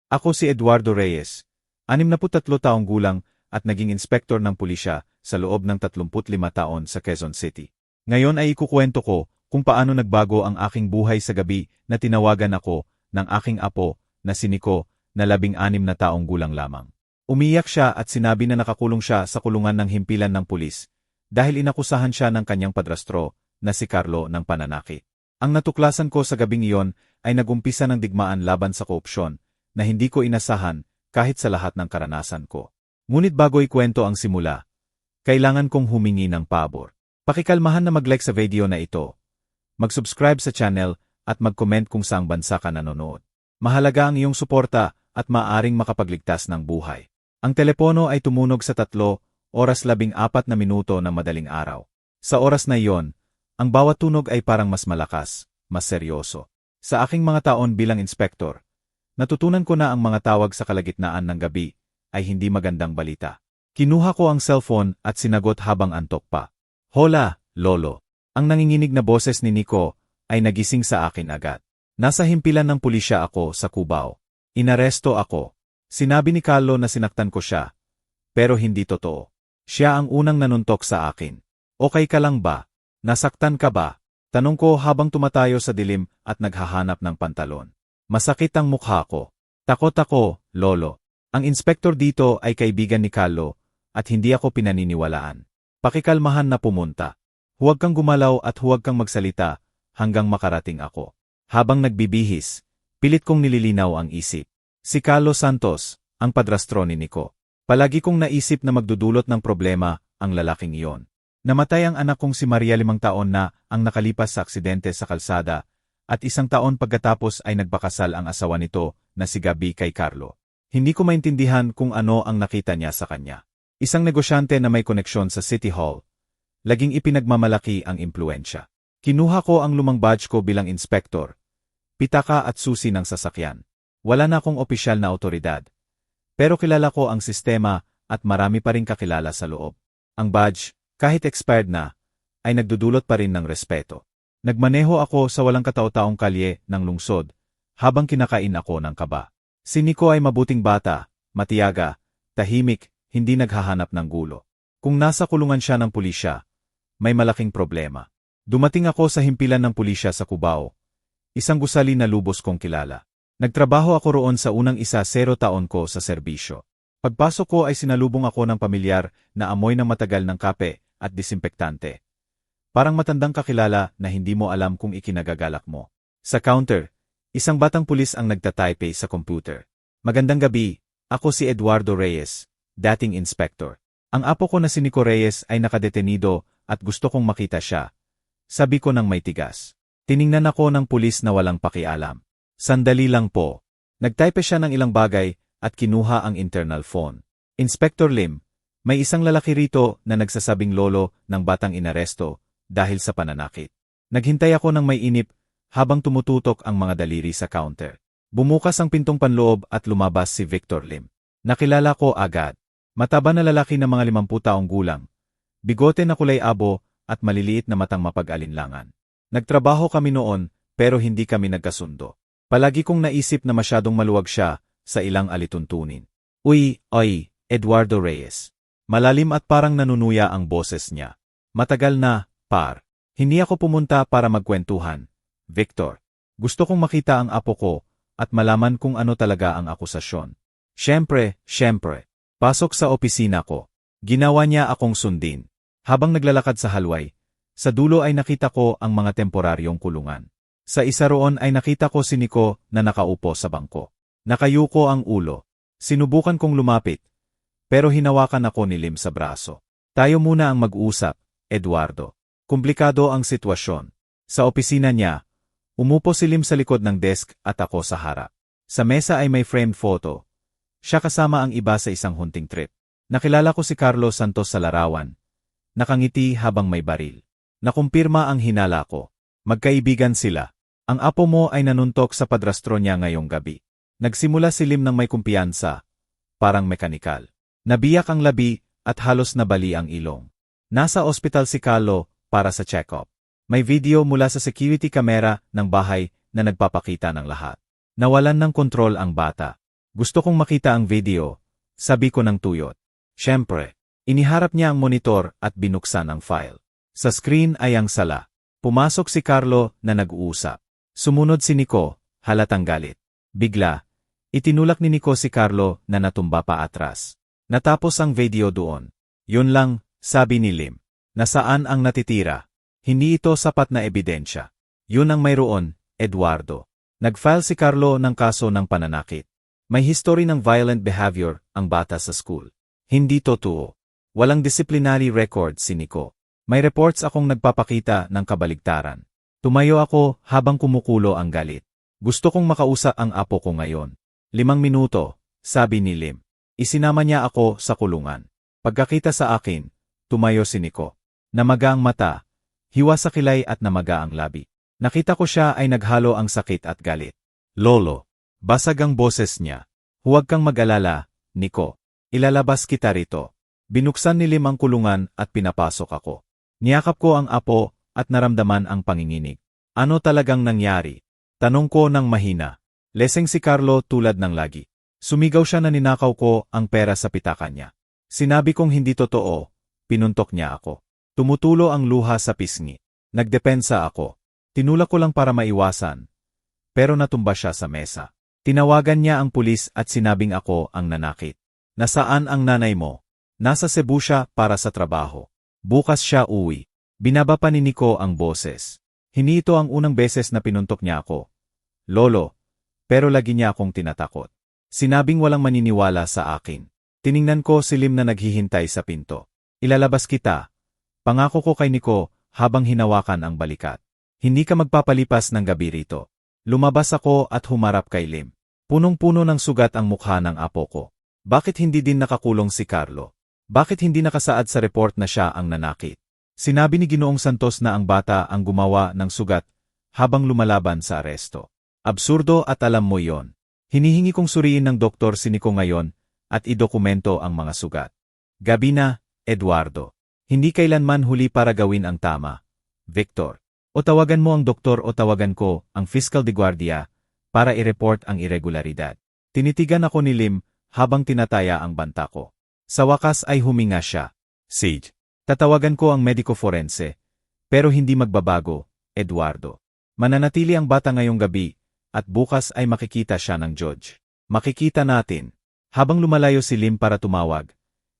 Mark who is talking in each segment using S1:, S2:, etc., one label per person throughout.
S1: Ako si Eduardo Reyes, 63 taong gulang at naging inspektor ng pulisya sa loob ng 35 taon sa Quezon City. Ngayon ay ikukwento ko kung paano nagbago ang aking buhay sa gabi na tinawagan ako ng aking apo na si Nico na 16 na taong gulang lamang. Umiyak siya at sinabi na nakakulong siya sa kulungan ng himpilan ng pulis dahil inakusahan siya ng kanyang padrastro na si Carlo ng pananakit. Ang natuklasan ko sa gabing iyon ay nagumpisa ng digmaan laban sa korupsyon na hindi ko inasahan kahit sa lahat ng karanasan ko. Ngunit bago ikwento ang simula, kailangan kong humingi ng pabor. Pakikalmahan na mag-like sa video na ito, mag-subscribe sa channel at mag-comment kung saang bansa ka nanonood. Mahalaga ang iyong suporta at maaaring makapagligtas ng buhay. Ang telepono ay tumunog sa 3:14 na minuto ng madaling araw. Sa oras na iyon, ang bawat tunog ay parang mas malakas, mas seryoso. Sa aking mga taon bilang inspektor, natutunan ko na ang mga tawag sa kalagitnaan ng gabi ay hindi magandang balita. Kinuha ko ang cellphone at sinagot habang antok pa. Hola, Lolo. Ang nanginginig na boses ni Nico ay nagising sa akin agad. Nasa himpilan ng pulisya ako sa Cubao. Inaresto ako. Sinabi ni Carlo na sinaktan ko siya. Pero hindi totoo. Siya ang unang nanuntok sa akin. Okay ka lang ba? Nasaktan ka ba? Tanong ko habang tumatayo sa dilim at naghahanap ng pantalon. Masakit ang mukha ko. Takot ako, Lolo. Ang inspektor dito ay kaibigan ni Carlo at hindi ako pinaniniwalaan. Pakikalmahan na pumunta. Huwag kang gumalaw at huwag kang magsalita hanggang makarating ako. Habang nagbibihis, pilit kong nililinaw ang isip. Si Carlo Santos, ang padrastro ni Nico. Palagi kong naisip na magdudulot ng problema ang lalaking iyon. Namatay ang anak kong si Maria 5 taon na ang nakalipas sa aksidente sa kalsada at 1 taon pagkatapos ay nagbakasal ang asawa nito na si Gabi kay Carlo. Hindi ko maintindihan kung ano ang nakita niya sa kanya. Isang negosyante na may koneksyon sa City Hall. Laging ipinagmamalaki ang impluensya. Kinuha ko ang lumang badge ko bilang inspektor, pitaka at susi ng sasakyan. Wala na akong opisyal na awtoridad. Pero kilala ko ang sistema at marami pa rin kakilala sa loob. Ang badge, kahit expired na, ay nagdudulot pa rin ng respeto. Nagmaneho ako sa walang katao-taong kalye ng lungsod habang kinakain ako ng kaba. Si Nico ay mabuting bata, matiyaga, tahimik, hindi naghahanap ng gulo. Kung nasa kulungan siya ng pulisya, may malaking problema. Dumating ako sa himpilan ng pulisya sa Cubao, isang gusali na lubos kong kilala. Nagtrabaho ako roon sa unang 0 taon ko sa serbisyo. Pagpasok ko ay sinalubong ako ng pamilyar na amoy ng matagal ng kape at disinfektante. Parang matandang kakilala na hindi mo alam kung ikinagagalak mo. Sa counter, isang batang pulis ang nagtatype sa computer. Magandang gabi, ako si Eduardo Reyes, dating inspektor. Ang apo ko na si Nico Reyes ay nakadetenido at gusto kong makita siya. Sabi ko ng may tigas. Tiningnan ako ng pulis na walang pakialam. Sandali lang po. Nagtype siya ng ilang bagay at kinuha ang internal phone. Inspector Lim, may isang lalaki rito na nagsasabing lolo ng batang inaresto dahil sa pananakit. Naghintay ako ng may inip habang tumututok ang mga daliri sa counter. Bumukas ang pintong panloob at lumabas si Victor Lim. Nakilala ko agad. Mataba na lalaki na mga 50 taong gulang. Bigote na kulay abo at maliliit na matang mapag-alinlangan. Nagtrabaho kami noon pero hindi kami nagkasundo. Palagi kong naisip na masyadong maluwag siya sa ilang alituntunin. Uy, Eduardo Reyes. Malalim at parang nanunuya ang boses niya. Matagal na, par. Hindi ako pumunta para magkwentuhan. Victor, gusto kong makita ang apo ko at malaman kung ano talaga ang akusasyon. Siyempre. Pasok sa opisina ko. Ginawa niya akong sundin. Habang naglalakad sa halway, sa dulo ay nakita ko ang mga temporaryong kulungan. Sa isa roon ay nakita ko si Nico na nakaupo sa bangko. Nakayuko ang ulo. Sinubukan kong lumapit, pero hinawakan ako ni Lim sa braso. Tayo muna ang mag-usap, Eduardo. Komplikado ang sitwasyon. Sa opisina niya, umupo si Lim sa likod ng desk at ako sa harap. Sa mesa ay may framed photo. Siya kasama ang iba sa isang hunting trip. Nakilala ko si Carlo Santos sa larawan. Nakangiti habang may baril. Nakumpirma ang hinala ko. Magkaibigan sila. Ang apo mo ay nanuntok sa padrastro niya ngayong gabi. Nagsimula si Lim ng may kumpiyansa, parang mekanikal. Nabiyak ang labi at halos nabali ang ilong. Nasa ospital si Carlo para sa check-up. May video mula sa security camera ng bahay na nagpapakita ng lahat. Nawalan ng kontrol ang bata. Gusto kong makita ang video, sabi ko ng tuyot. Siyempre, iniharap niya ang monitor at binuksan ang file. Sa screen ay ang sala. Pumasok si Carlo na nag-uusap. Sumunod si Nico, halatang galit. Bigla, itinulak ni Nico si Carlo na natumba pa atras. Natapos ang video doon. Yun lang, sabi ni Lim. Nasaan ang natitira? Hindi ito sapat na ebidensya. Yun ang mayroon, Eduardo. Nag-file si Carlo ng kaso ng pananakit. May history ng violent behavior ang bata sa school. Hindi totoo. Walang disciplinary record si Nico. May reports akong nagpapakita ng kabaligtaran. Tumayo ako habang kumukulo ang galit. Gusto kong makausap ang apo ko ngayon. 5 minuto, sabi ni Lim. Isinama niya ako sa kulungan. Pagkakita sa akin, tumayo si Nico. Namaga ang mata, hiwa sa kilay at namaga ang labi. Nakita ko siya ay naghalo ang sakit at galit. Lolo, basag ang boses niya. Huwag kang mag-alala, Nico. Ilalabas kita rito. Binuksan ni Lim ang kulungan at pinapasok ako. Niyakap ko ang apo at naramdaman ang panginginig. Ano talagang nangyari? Tanong ko ng mahina. Leseng si Carlo tulad ng lagi. Sumigaw siya na ninakaw ko ang pera sa pitaka niya. Sinabi kong hindi totoo, pinuntok niya ako. Tumutulo ang luha sa pisngi. Nagdepensa ako. Tinulak ko lang para maiwasan. Pero natumba siya sa mesa. Tinawagan niya ang pulis at sinabing ako ang nanakit. Nasaan ang nanay mo? Nasa Cebu siya para sa trabaho. Bukas siya uwi. Binaba pa ni Nico ang boses. Hindi ito ang unang beses na pinuntok niya ako. Lolo, pero lagi niya akong tinatakot. Sinabing walang maniniwala sa akin. Tiningnan ko si Lim na naghihintay sa pinto. Ilalabas kita. Pangako ko kay Nico habang hinawakan ang balikat. Hindi ka magpapalipas ng gabi rito. Lumabas ako at humarap kay Lim. Punong-puno ng sugat ang mukha ng apo ko. Bakit hindi din nakakulong si Carlo? Bakit hindi nakasaad sa report na siya ang nanakit? Sinabi ni Ginoong Santos na ang bata ang gumawa ng sugat habang lumalaban sa aresto. Absurdo at alam mo yon. Hinihingi kong suriin ng doktor si Nico ngayon at idokumento ang mga sugat. Gabi na, Eduardo. Hindi kailanman huli para gawin ang tama. Victor. O tawagan mo ang doktor o tawagan ko ang Fiscal de Guardia para i-report ang irregularidad. Tinitigan ako ni Lim habang tinataya ang banta ko. Sa wakas ay huminga siya. Sage. Tatawagan ko ang medico forense. Pero hindi magbabago, Eduardo. Mananatili ang bata ngayong gabi at bukas ay makikita siya ng judge. Makikita natin. Habang lumalayo si Lim para tumawag,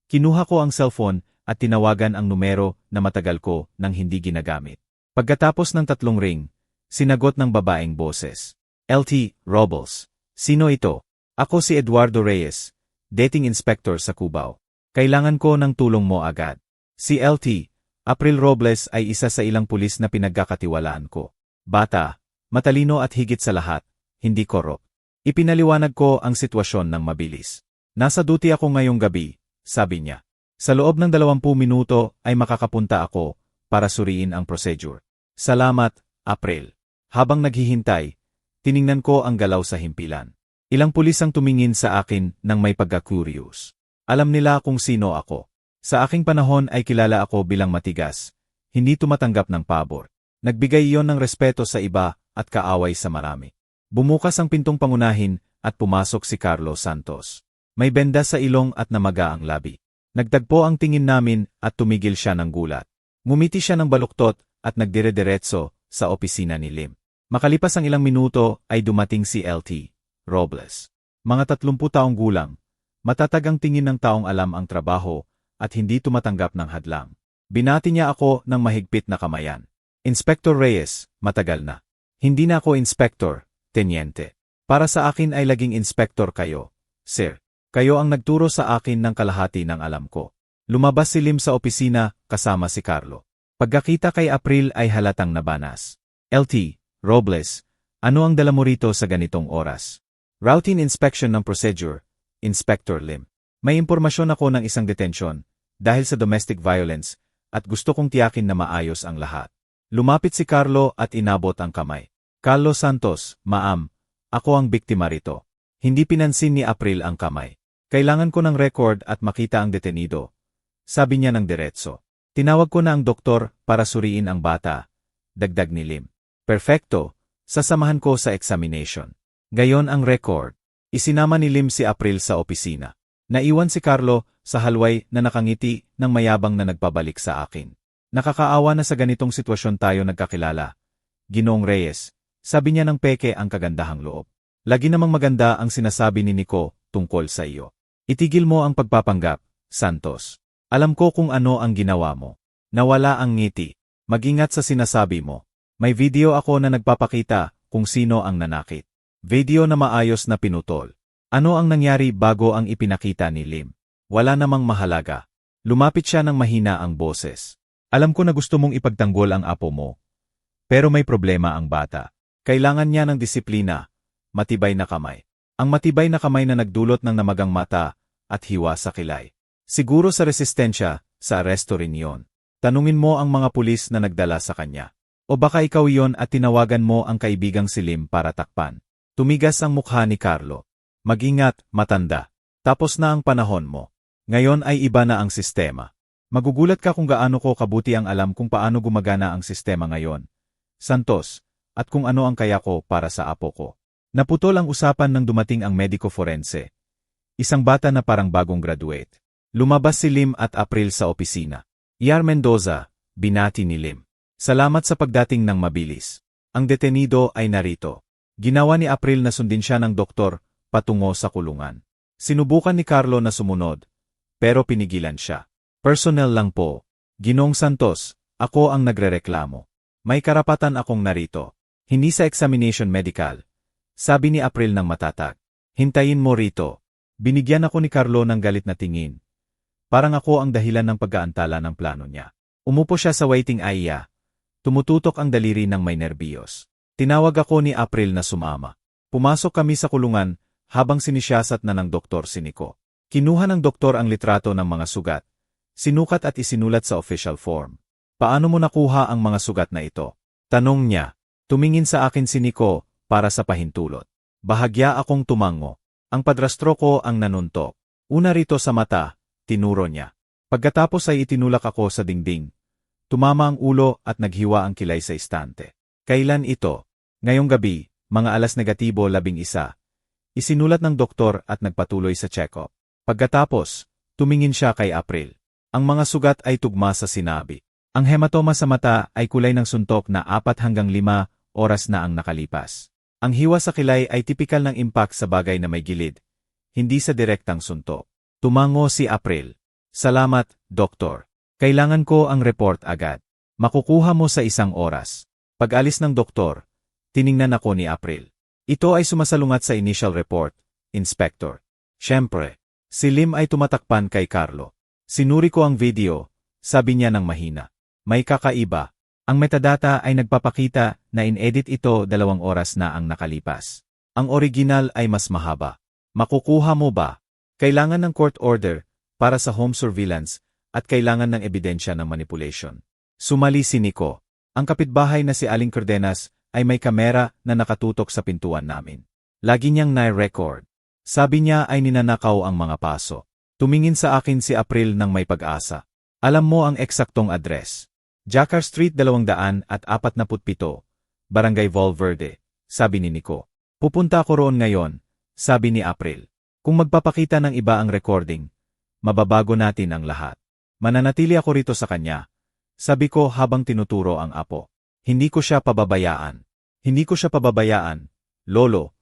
S1: kinuha ko ang cellphone at tinawagan ang numero na matagal ko nang hindi ginagamit. Pagkatapos ng 3 ring, sinagot ng babaeng boses. LT, Robles. Sino ito? Ako si Eduardo Reyes, dating inspector sa Cubao. Kailangan ko ng tulong mo agad. Si LT, April Robles ay isa sa ilang pulis na pinagkakatiwalaan ko. Bata, matalino at higit sa lahat, hindi korop. Ipinaliwanag ko ang sitwasyon ng mabilis. Nasa duty ako ngayong gabi, sabi niya. Sa loob ng 20 minuto ay makakapunta ako para suriin ang procedure. Salamat, April. Habang naghihintay, tiningnan ko ang galaw sa himpilan. Ilang pulis ang tumingin sa akin nang may pagka-curious. Alam nila kung sino ako. Sa aking panahon ay kilala ako bilang matigas, hindi tumatanggap ng pabor. Nagbigay iyon ng respeto sa iba at kaaway sa marami. Bumukas ang pintong pangunahin at pumasok si Carlos Santos. May benda sa ilong at namaga ang labi. Nagtagpo ang tingin namin at tumigil siya ng gulat. Ngumiti siya ng baluktot at nagdire-diretso sa opisina ni Lim. Makalipas ang ilang minuto ay dumating si LT Robles. Mga 30 taong gulang. Matatag ang tingin ng taong alam ang trabaho at hindi tumatanggap ng hadlang. Binati niya ako ng mahigpit na kamayan. Inspector Reyes, matagal na. Hindi na ako inspector, tenyente. Para sa akin ay laging inspector kayo, sir. Kayo ang nagturo sa akin ng kalahati ng alam ko. Lumabas si Lim sa opisina kasama si Carlo. Pagkakita kay April ay halatang nabanas. LT, Robles, ano ang dala mo rito sa ganitong oras? Routine inspection ng procedure, Inspector Lim. May impormasyon ako ng isang detention dahil sa domestic violence at gusto kong tiyakin na maayos ang lahat. Lumapit si Carlo at inabot ang kamay. Carlos Santos, Ma'am, ako ang biktima rito. Hindi pinansin ni April ang kamay. Kailangan ko ng record at makita ang detenido. Sabi niya ng diretso. Tinawag ko na ang doktor para suriin ang bata. Dagdag ni Lim. Perfecto, sasamahan ko sa examination. Gayon ang record. Isinama ni Lim si April sa opisina. Naiwan si Carlo sa halway na nakangiti ng mayabang na nagpabalik sa akin. Nakakaawa na sa ganitong sitwasyon tayo nagkakilala. Ginoong Reyes, sabi niya ng peke ang kagandahang loob. Lagi namang maganda ang sinasabi ni Nico tungkol sa iyo. Itigil mo ang pagpapanggap, Santos. Alam ko kung ano ang ginawa mo. Nawala ang ngiti. Mag-ingat sa sinasabi mo. May video ako na nagpapakita kung sino ang nanakit. Video na maayos na pinutol. Ano ang nangyari bago ang ipinakita ni Lim? Wala namang mahalaga. Lumapit siya ng mahina ang boses. Alam ko na gusto mong ipagtanggol ang apo mo. Pero may problema ang bata. Kailangan niya ng disiplina, matibay na kamay. Ang matibay na kamay na nagdulot ng namagang mata at hiwa sa kilay. Siguro sa resistensya, sa aresto rin yon. Tanungin mo ang mga pulis na nagdala sa kanya. O baka ikaw yon at tinawagan mo ang kaibigang si Lim para takpan. Tumigas ang mukha ni Carlo. Mag-ingat, matanda. Tapos na ang panahon mo. Ngayon ay iba na ang sistema. Magugulat ka kung gaano ko kabuti ang alam kung paano gumagana ang sistema ngayon. Santos, at kung ano ang kaya ko para sa apo ko. Naputol ang usapan nang dumating ang mediko forense. Isang bata na parang bagong graduate. Lumabas si Lim at April sa opisina. Yar Mendoza, binati ni Lim. Salamat sa pagdating ng mabilis. Ang detenido ay narito. Ginawa ni April na sundin siya ng doktor patungo sa kulungan. Sinubukan ni Carlo na sumunod, pero pinigilan siya. Personnel lang po. Ginoong Santos, ako ang nagrereklamo. May karapatan akong narito. Hindi sa examination medical. Sabi ni April ng matatag. Hintayin mo rito. Binigyan ako ni Carlo ng galit na tingin. Parang ako ang dahilan ng pag-aantala ng plano niya. Umupo siya sa waiting area. Tumututok ang daliri ng may nerbiyos. Tinawag ako ni April na sumama. Pumasok kami sa kulungan habang sinisyasat na ng doktor si Nico. Kinuha ng doktor ang litrato ng mga sugat. Sinukat at isinulat sa official form. Paano mo nakuha ang mga sugat na ito? Tanong niya. Tumingin sa akin si Nico para sa pahintulot. Bahagya akong tumango. Ang padrastro ko ang nanuntok. Una rito sa mata, tinuro niya. Pagkatapos ay itinulak ako sa dingding. Tumama ang ulo at naghiwa ang kilay sa istante. Kailan ito? Ngayong gabi, mga alas negatibo 11. Isinulat ng doktor at nagpatuloy sa check-up. Pagkatapos, tumingin siya kay April. Ang mga sugat ay tugma sa sinabi. Ang hematoma sa mata ay kulay ng suntok na 4 hanggang 5 oras na ang nakalipas. Ang hiwa sa kilay ay tipikal ng impact sa bagay na may gilid, hindi sa direktang suntok. Tumango si April. Salamat, doktor. Kailangan ko ang report agad. Makukuha mo sa 1 oras. Pag-alis ng doktor, tiningnan ako ni April. Ito ay sumasalungat sa initial report, Inspector. Siyempre, si Lim ay tumatakpan kay Carlo. Sinuri ko ang video, sabi niya ng mahina. May kakaiba. Ang metadata ay nagpapakita na in-edit ito 2 oras na ang nakalipas. Ang original ay mas mahaba. Makukuha mo ba? Kailangan ng court order para sa home surveillance at kailangan ng ebidensya ng manipulation. Sumali si Nico. Ang kapitbahay na si Aling Cardenas ay may kamera na nakatutok sa pintuan namin. Lagi niyang na-record. Sabi niya ay ninanakaw ang mga paso. Tumingin sa akin si April ng may pag-asa. Alam mo ang eksaktong address. Jacar Street 247, Barangay Valverde, sabi ni Nico. Pupunta ako roon ngayon, sabi ni April. Kung magpapakita ng iba ang recording, mababago natin ang lahat. Mananatili ako rito sa kanya, sabi ko habang tinuturo ang apo. Hindi ko siya pababayaan. Hindi ko siya pababayaan, Lolo.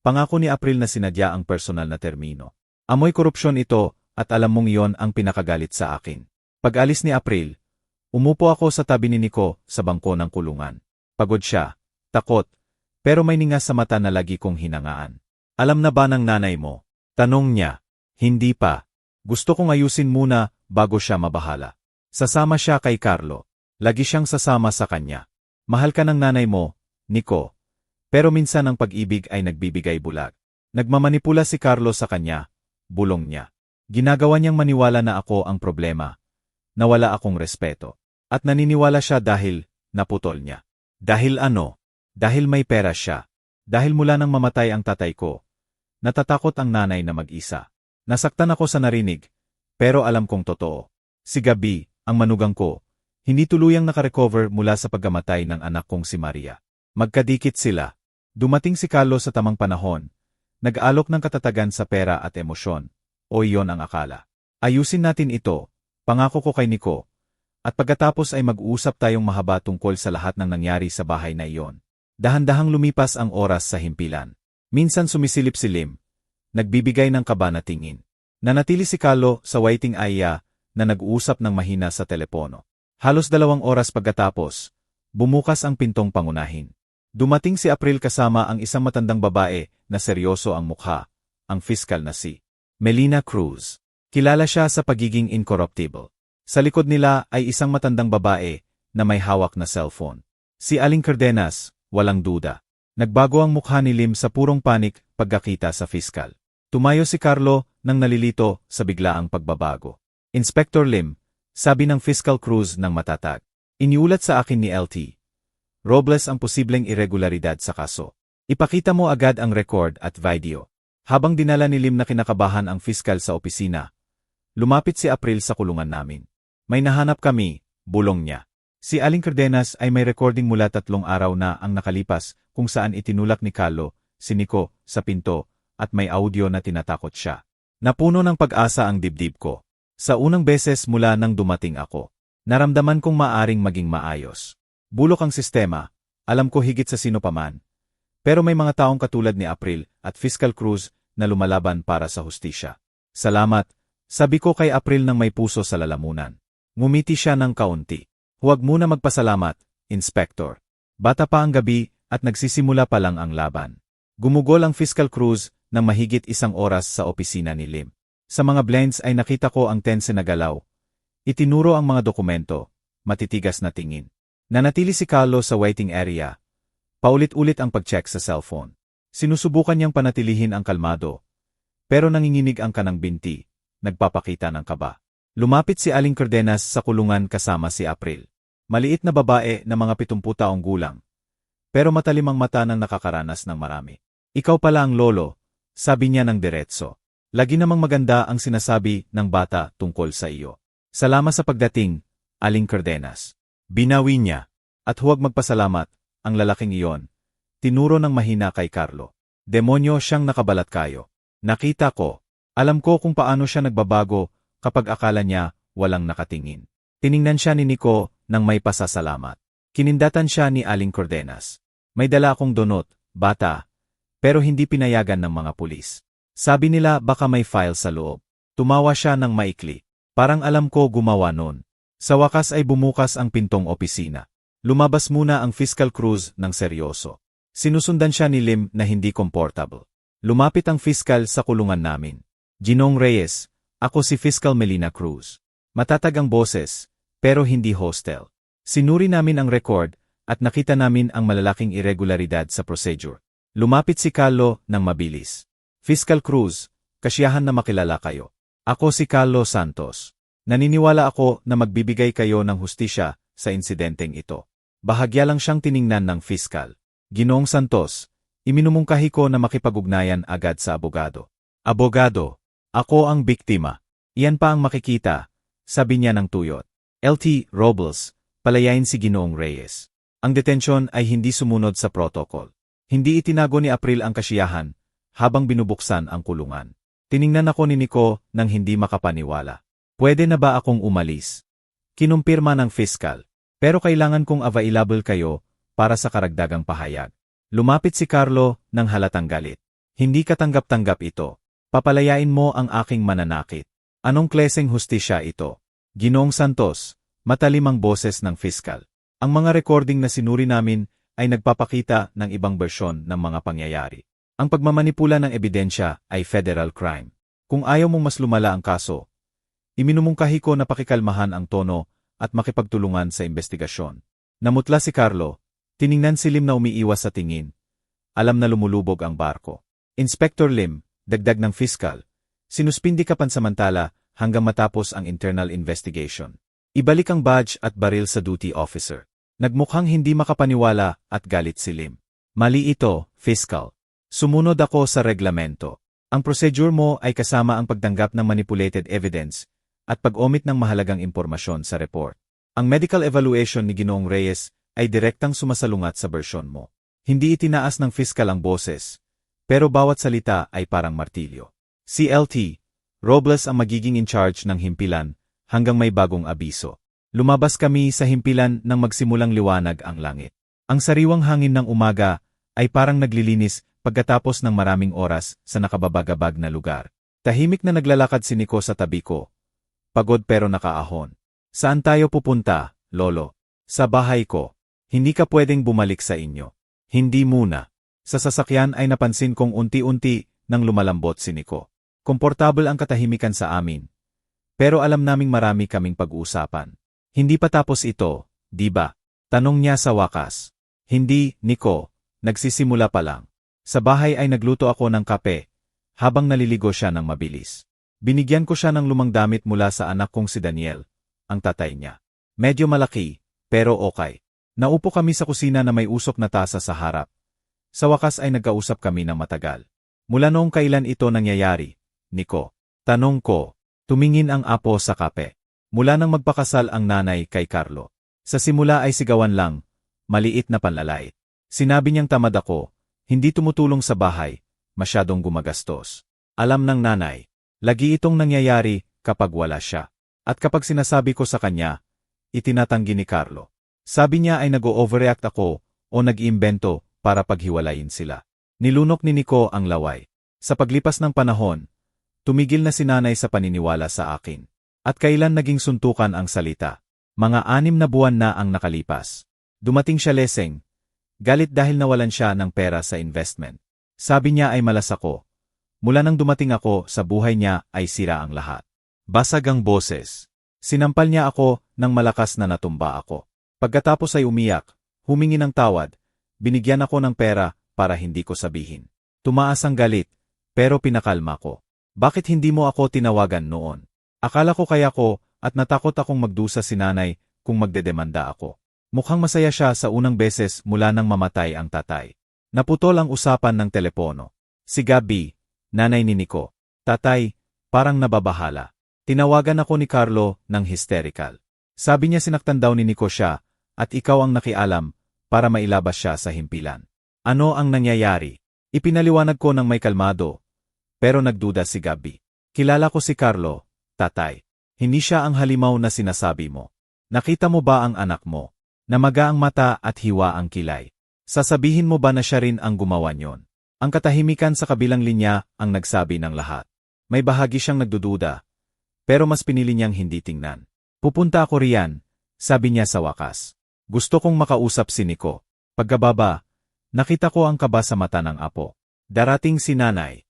S1: Pangako ni April na sinadya ang personal na termino. Amoy korupsyon ito at alam mong iyon ang pinakagalit sa akin. Pag-alis ni April, umupo ako sa tabi ni Nico sa bangko ng kulungan. Pagod siya, takot, pero may ninga sa mata na lagi kong hinangaan. Alam na ba ng nanay mo? Tanong niya. Hindi pa. Gusto kong ayusin muna bago siya mabahala. Sasama siya kay Carlo. Lagi siyang sasama sa kanya. Mahal ka ng nanay mo, Nico. Pero minsan ang pag-ibig ay nagbibigay bulag. Nagmamanipula si Carlo sa kanya, bulong niya. Ginagawa niyang maniwala na ako ang problema. Nawala akong respeto. At naniniwala siya dahil naputol niya. Dahil ano? Dahil may pera siya. Dahil mula nang mamatay ang tatay ko. Natatakot ang nanay na mag-isa. Nasaktan ako sa narinig, pero alam kong totoo. Si Gabi, ang manugang ko, hindi tuluyang nakarecover mula sa pagkamatay ng anak kong si Maria. Magkadikit sila. Dumating si Carlo sa tamang panahon. Nag-alok ng katatagan sa pera at emosyon. O iyon ang akala. Ayusin natin ito, pangako ko kay Nico. At pagkatapos ay mag-uusap tayong mahaba tungkol sa lahat ng nangyari sa bahay na iyon. Dahan-dahang lumipas ang oras sa himpilan. Minsan sumisilip si Lim. Nagbibigay ng kaba na tingin. Nanatili si Carlo sa waiting area na nag-uusap ng mahina sa telepono. Halos 2 oras pagkatapos, bumukas ang pintong pangunahin. Dumating si April kasama ang isang matandang babae na seryoso ang mukha, ang piskal na si Melina Cruz. Kilala siya sa pagiging incorruptible. Sa likod nila ay isang matandang babae na may hawak na cellphone. Si Aling Cardenas, walang duda. Nagbago ang mukha ni Lim sa purong panik pagkakita sa piskal. Tumayo si Carlo nang nalilito sa biglaang pagbabago. Inspector Lim, sabi ng Fiscal Cruz ng matatag. Iniulat sa akin ni LT. Robles ang posibleng irregularidad sa kaso. Ipakita mo agad ang record at video. Habang dinala ni Lim na kinakabahan ang fiskal sa opisina, lumapit si April sa kulungan namin. May nahanap kami, bulong niya. Si Aling Cardenas ay may recording mula 3 araw na ang nakalipas kung saan itinulak ni Carlo, si Nico, sa pinto, at may audio na tinatakot siya. Napuno ng pag-asa ang dibdib ko. Sa unang beses mula nang dumating ako, naramdaman kong maaring maging maayos. Bulok ang sistema, alam ko higit sa sino paman. Pero may mga taong katulad ni April at Fiscal Cruz na lumalaban para sa hustisya. Salamat, sabi ko kay April nang may puso sa lalamunan. Ngumiti siya ng kaunti. Huwag muna magpasalamat, Inspector. Bata pa ang gabi at nagsisimula pa lang ang laban. Gumugol ang Fiscal Cruz ng mahigit 1 oras sa opisina ni Lim. Sa mga blends ay nakita ko ang tense na galaw. Itinuro ang mga dokumento, matitigas na tingin. Nanatili si Carlo sa waiting area. Paulit-ulit ang pag-check sa cellphone. Sinusubukan niyang panatilihin ang kalmado. Pero nanginginig ang kanang binti, nagpapakita ng kaba. Lumapit si Aling Cardenas sa kulungan kasama si April. Maliit na babae na mga 70 taong gulang. Pero matalim ang mata ng nakakaranas ng marami. Ikaw pala ang lolo, sabi niya ng diretso. Lagi namang maganda ang sinasabi ng bata tungkol sa iyo. Salamat sa pagdating, Aling Cardenas. Binawi niya. At huwag magpasalamat, ang lalaking iyon. Tinuro ng mahina kay Carlo. Demonyo siyang nakabalat kayo. Nakita ko. Alam ko kung paano siya nagbabago kapag akala niya walang nakatingin. Tiningnan siya ni Nico nang may pasasalamat. Kinindatan siya ni Aling Cardenas. May dala akong donot, bata. Pero hindi pinayagan ng mga pulis. Sabi nila baka may file sa loob. Tumawa siya ng maikli. Parang alam ko gumawa nun. Sa wakas ay bumukas ang pintong opisina. Lumabas muna ang Fiscal Cruz ng seryoso. Sinusundan siya ni Lim na hindi comfortable. Lumapit ang Fiscal sa kulungan namin. Ginong Reyes, ako si Fiscal Melina Cruz. Matatag ang boses, pero hindi hostile. Sinuri namin ang record at nakita namin ang malalaking irregularidad sa procedure. Lumapit si Carlo ng mabilis. Fiscal Cruz, kasiyahan na makilala kayo. Ako si Carlo Santos. Naniniwala ako na magbibigay kayo ng hustisya sa insidenteng ito. Bahagya lang siyang tiningnan ng Fiscal. Ginoong Santos, iminumungkahi ko na makipag-ugnayan agad sa abogado. Abogado, ako ang biktima. Iyan pa ang makikita, sabi niya ng tuyot. LT Robles, palayain si Ginoong Reyes. Ang detensyon ay hindi sumunod sa protocol. Hindi itinago ni April ang kasiyahan habang binubuksan ang kulungan. Tiningnan ako ni Nico nang hindi makapaniwala. Pwede na ba akong umalis? Kinumpirma ng Fiscal. Pero kailangan kong available kayo para sa karagdagang pahayag. Lumapit si Carlo ng halatang galit. Hindi katanggap-tanggap ito. Papalayain mo ang aking mananakit. Anong kleseng hustisya ito? Ginoong Santos, matalim ang boses ng Fiscal. Ang mga recording na sinuri namin ay nagpapakita ng ibang bersyon ng mga pangyayari. Ang pagmamanipula ng ebidensya ay federal crime. Kung ayaw mong mas lumala ang kaso, iminumungkahi ko na pakikalmahan ang tono at makipagtulungan sa investigasyon. Namutla si Carlo, tiningnan si Lim na umiiwas sa tingin. Alam na lumulubog ang barko. Inspector Lim, dagdag ng Fiscal, sinuspindi ka pansamantala hanggang matapos ang internal investigation. Ibalik ang badge at baril sa duty officer. Nagmukhang hindi makapaniwala at galit si Lim. Mali ito, Fiscal. Sumunod ako sa reglamento. Ang procedure mo ay kasama ang pagtanggap ng manipulated evidence at pag-omit ng mahalagang impormasyon sa report. Ang medical evaluation ni Ginoong Reyes ay direktang sumasalungat sa bersyon mo. Hindi itinaas ng Fiscal ang boses, pero bawat salita ay parang martilyo. Si LT Robles ang magiging in charge ng himpilan hanggang may bagong abiso. Lumabas kami sa himpilan nang magsimulang liwanag ang langit. Ang sariwang hangin ng umaga ay parang naglilinis pagkatapos ng maraming oras sa nakababagabag na lugar. Tahimik na naglalakad si Nico sa tabi ko. Pagod pero nakaahon. Saan tayo pupunta, Lolo? Sa bahay ko. Hindi ka pwedeng bumalik sa inyo. Hindi muna. Sa sasakyan ay napansin kong unti-unti nang lumalambot si Nico. Komportable ang katahimikan sa amin. Pero alam naming marami kaming pag-uusapan. Hindi pa tapos ito, di ba? Tanong niya sa wakas. Hindi, Nico. Nagsisimula pa lang. Sa bahay ay nagluto ako ng kape, habang naliligo siya ng mabilis. Binigyan ko siya ng lumang damit mula sa anak kong si Daniel, ang tatay niya. Medyo malaki, pero okay. Naupo kami sa kusina na may usok na tasa sa harap. Sa wakas ay nagkausap kami ng matagal. Mula noong kailan ito nangyayari, Nico? Tanong ko. Tumingin ang apo sa kape. Mula nang magpakasal ang nanay kay Carlo. Sa simula ay sigawan lang, maliit na panlalait. Sinabi niyang tamad ako, hindi tumutulong sa bahay, masyadong gumagastos. Alam ng nanay, lagi itong nangyayari kapag wala siya. At kapag sinasabi ko sa kanya, itinatanggi ni Carlo. Sabi niya ay nag-overreact ako o nag-iimbento para paghiwalayin sila. Nilunok ni Nico ang laway. Sa paglipas ng panahon, tumigil na si nanay sa paniniwala sa akin. At kailan naging suntukan ang salita? Mga 6 na buwan na ang nakalipas. Dumating siya leseng. Galit dahil nawalan siya ng pera sa investment. Sabi niya ay malas ako. Mula nang dumating ako sa buhay niya ay sira ang lahat. Basag ang boses. Sinampal niya ako nang malakas na natumba ako. Pagkatapos ay umiyak, humingi ng tawad, binigyan ako ng pera para hindi ko sabihin. Tumaas ang galit, pero pinakalma ko. Bakit hindi mo ako tinawagan noon? Akala ko kaya ko at natakot akong magdusa si nanay kung magdedemanda ako. Mukhang masaya siya sa unang beses mula nang mamatay ang tatay. Naputol ang usapan ng telepono. Si Gabi, nanay ni Nico. Tatay, parang nababahala. Tinawagan ako ni Carlo ng hysterical. Sabi niya sinaktan daw ni Nico siya at ikaw ang nakialam para mailabas siya sa himpilan. Ano ang nangyayari? Ipinaliwanag ko ng may kalmado. Pero nagduda si Gabi. Kilala ko si Carlo, tatay. Hindi siya ang halimaw na sinasabi mo. Nakita mo ba ang anak mo? Namaga ang mata at hiwa ang kilay. Sasabihin mo ba na siya rin ang gumawa niyon? Ang katahimikan sa kabilang linya ang nagsabi ng lahat. May bahagi siyang nagdududa. Pero mas pinili niyang hindi tingnan. Pupunta ako riyan, sabi niya sa wakas. Gusto kong makausap si Nico. Pagkababa, nakita ko ang kaba sa mata ng apo. Darating si nanay.